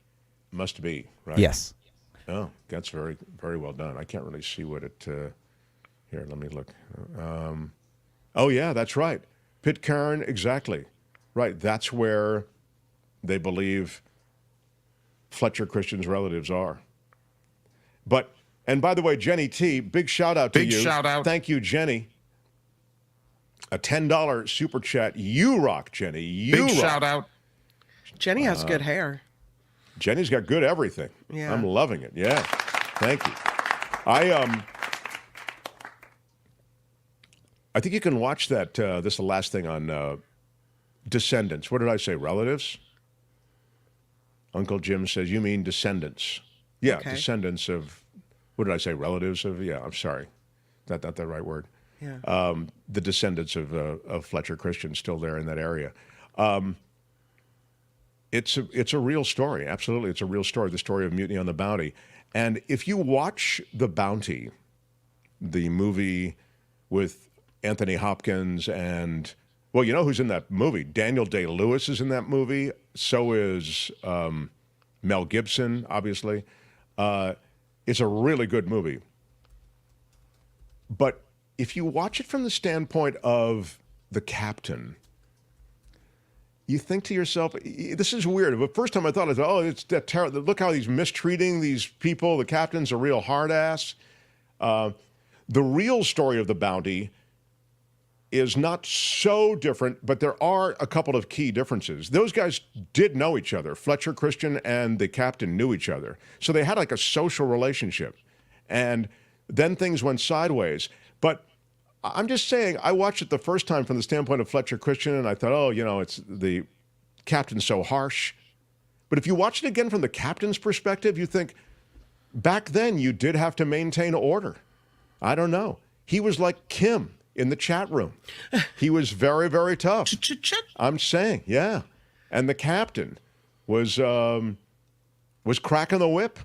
Must be, right? Yes. Oh, that's very, very well done. I can't really see what it. Here, let me look. Oh, yeah, that's right. Pitcairn, exactly. Right, that's where they believe Fletcher Christian's relatives are. But, and by the way, Jenny T, big shout out to you. Big shout out. Thank you, Jenny. A $10 super chat. You rock, Jenny. You rock. Big shout out. Jenny has good hair. Jenny's got good everything. Yeah. I'm loving it. Yeah. Thank you. I think you can watch that. This is the last thing on descendants. What did I say? Relatives? Uncle Jim says, you mean descendants. Yeah, Okay. descendants of, what did I say? Relatives of, yeah, I'm sorry. Not the right word. Yeah. The descendants of Fletcher Christian still there in that area. It's a real story. Absolutely, it's a real story, the story of Mutiny on the Bounty. And if you watch The Bounty, the movie with Anthony Hopkins and, well, you know who's in that movie? Daniel Day-Lewis is in that movie. So is Mel Gibson, obviously. It's a really good movie. But if you watch it from the standpoint of the captain, you think to yourself, this is weird. The first time I thought, oh, it's that terrible. Look how he's mistreating these people. The captain's a real hard ass. The real story of the Bounty is not so different, but there are a couple of key differences. Those guys did know each other. Fletcher Christian and the captain knew each other. So they had like a social relationship. And then things went sideways. But I'm just saying, I watched it the first time from the standpoint of Fletcher Christian, and I thought, oh, you know, it's the captain's so harsh. But if you watch it again from the captain's perspective, you think, back then you did have to maintain order. I don't know. He was like Kim in the chat room. He was very, very tough. I'm saying, yeah. And the captain was cracking the whip,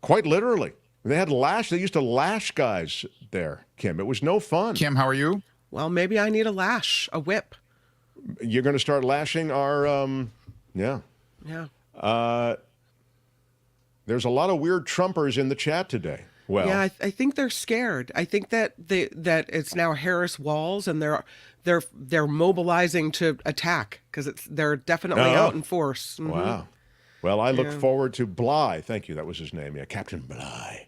quite literally. They used to lash guys there, Kim. It was no fun. Kim, how are you? Well, maybe I need a lash, a whip. You're going to start lashing our, yeah. Yeah. There's a lot of weird Trumpers in the chat today. Well, yeah, I think they're scared. I think that that it's now Harris Walz, and they're mobilizing to attack because they're definitely out in force. Mm-hmm. Wow. Well, I look forward to Bly. Thank you. That was his name. Yeah, Captain Bly.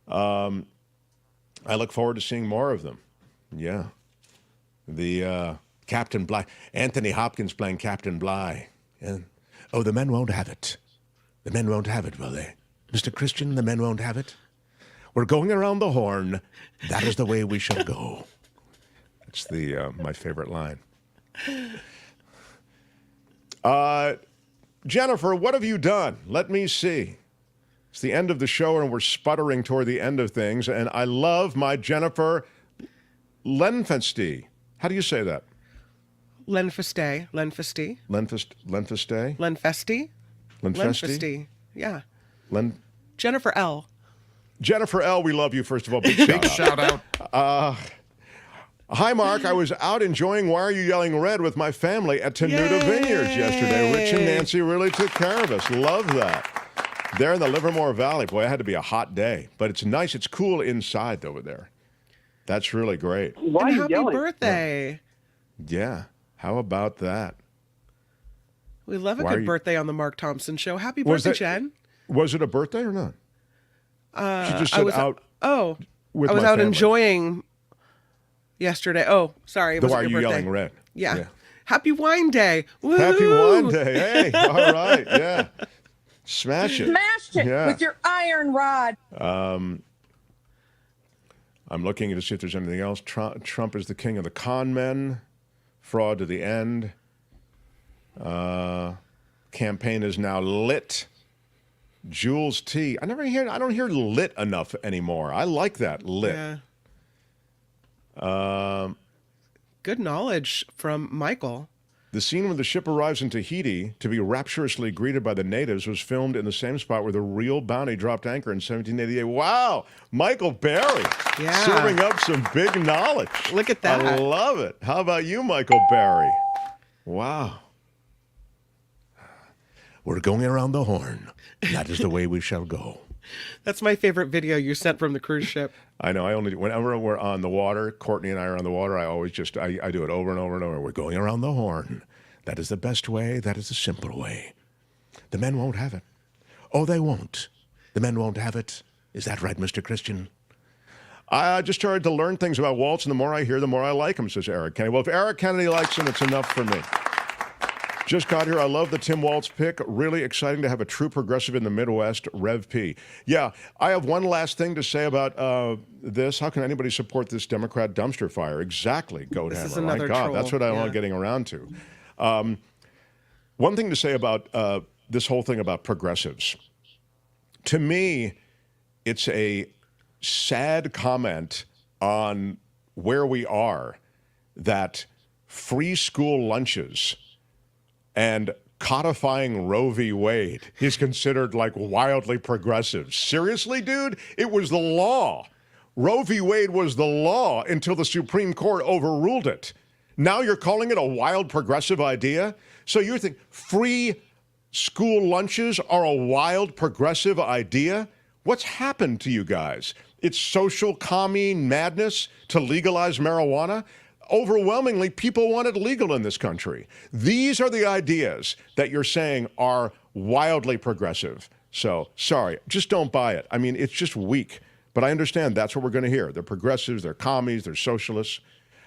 I look forward to seeing more of them. Yeah. The Captain Bly. Anthony Hopkins playing Captain Bly. And, oh, the men won't have it. The men won't have it, will they? Mr. Christian, the men won't have it. We're going around the horn. That is the way we shall go. That's my favorite line. Jennifer, what have you done? Let me see. It's the end of the show, and we're sputtering toward the end of things. And I love my Jennifer Lenfesty. How do you say that? Lenfesty. Yeah. Jennifer L. Jennifer L., we love you, first of all. Big shout out. Hi, Mark. I was out enjoying Why Are You Yelling Red with my family at Tenuta Vineyards yesterday. Rich and Nancy really took care of us. Love that. There in the Livermore Valley. Boy, it had to be a hot day. But it's nice. It's cool inside over there. That's really great. Why and happy birthday. Yeah. How about that? We love a good birthday on the Mark Thompson Show. Happy birthday, Jen. Was it a birthday or not? She just said out. I was out enjoying yesterday. Oh, sorry. It Why are your you birthday. yelling red? Yeah. Happy Wine Day. Woo! Happy Wine Day. Hey, all right. Yeah. Smash it. Smashed it with your iron rod. I'm looking to see if there's anything else. Trump is the king of the con men. Fraud to the end. Campaign is now lit. Jules T. I don't hear lit enough anymore. I like that, lit. Yeah. Good knowledge from Michael. The scene when the ship arrives in Tahiti to be rapturously greeted by the natives was filmed in the same spot where the real Bounty dropped anchor in 1788. Wow, Michael Berry, serving up some big knowledge. Look at that. I love it. How about you, Michael Berry? Wow. We're going around the horn. That is the way we shall go. That's my favorite video you sent from the cruise ship. I know. Whenever we're on the water, Courtney and I are on the water, I always I do it over and over and over. We're going around the horn. That is the best way. That is the simple way. The men won't have it. Oh, they won't. The men won't have it. Is that right, Mr. Christian? I just started to learn things about Walz, and the more I hear, the more I like him, says Eric Kennedy. Well, if Eric Kennedy likes him, it's enough for me. Just got here. I love the Tim Walz pick. Really exciting to have a true progressive in the Midwest, Rev P. Yeah, I have one last thing to say about this. How can anybody support this Democrat dumpster fire? Exactly, Goat Hammer. My God, troll. That's what I'm getting around to. One thing to say about this whole thing about progressives. To me, it's a sad comment on where we are that free school lunches and codifying Roe v. Wade is considered like wildly progressive. Seriously, dude? It was the law. Roe v. Wade was the law until the Supreme Court overruled it. Now you're calling it a wild progressive idea? So you think free school lunches are a wild progressive idea? What's happened to you guys? It's social commie madness to legalize marijuana? Overwhelmingly, people want it legal in this country. These are the ideas that you're saying are wildly progressive. So, sorry, just don't buy it. I mean, it's just weak. But I understand that's what we're going to hear. They're progressives, they're commies, they're socialists.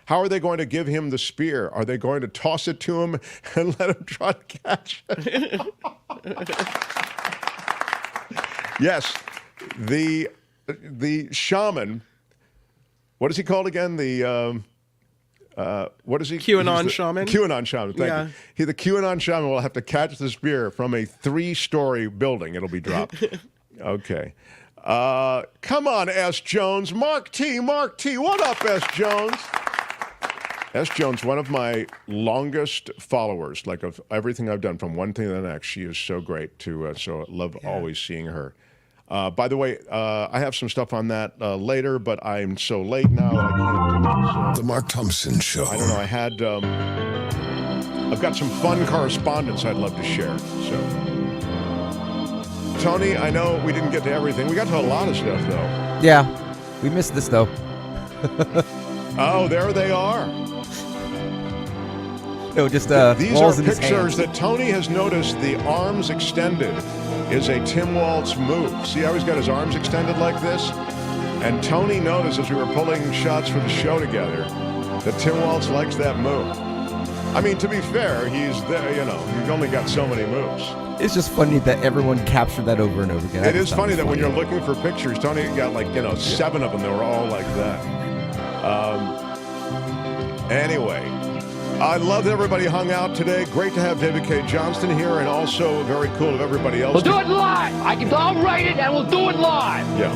How are they going to give him the spear? Are they going to toss it to him and let him try to catch it? Yes, the shaman, what is he called again? What is he? QAnon shaman. QAnon shaman. Thank you. The QAnon shaman will have to catch the spear from a 3-story building. It'll be dropped. Okay. Come on, S. Jones. Mark T. What up, S. Jones? S. Jones, one of my longest followers, like of everything I've done from one thing to the next. She is so great to. So I love always seeing her. By the way, I have some stuff on that later, but I'm so late now I can't do it. The Mark Thompson Show. I don't know. I had, I've got some fun correspondence I'd love to share. So, Tony, I know we didn't get to everything. We got to a lot of stuff, though. Yeah, we missed this, though. Oh, there they are. No, just these Walz are pictures that Tony has noticed. The arms extended is a Tim Walz move. See how he's got his arms extended like this? And Tony noticed as we were pulling shots for the show together that Tim Walz likes that move. I mean, to be fair, he's there, you've only got so many moves. It's just funny that everyone captured that over and over again. It is funny that when you're looking for pictures, Tony got 7 of them that were all like that. Anyway, I love that everybody hung out today. Great to have David Cay Johnston here, and also very cool of everybody else. We'll do it live. I'll write it, and we'll do it live. Yeah.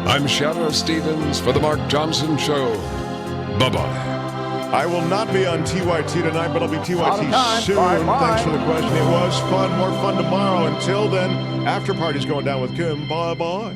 I'm Shadow Stevens for the Mark Thompson Show. Bye-bye. I will not be on TYT tonight, but I'll be TYT soon. Bye. Thanks for the question. It was fun. More fun tomorrow. Until then, after party's going down with Kim. Bye-bye.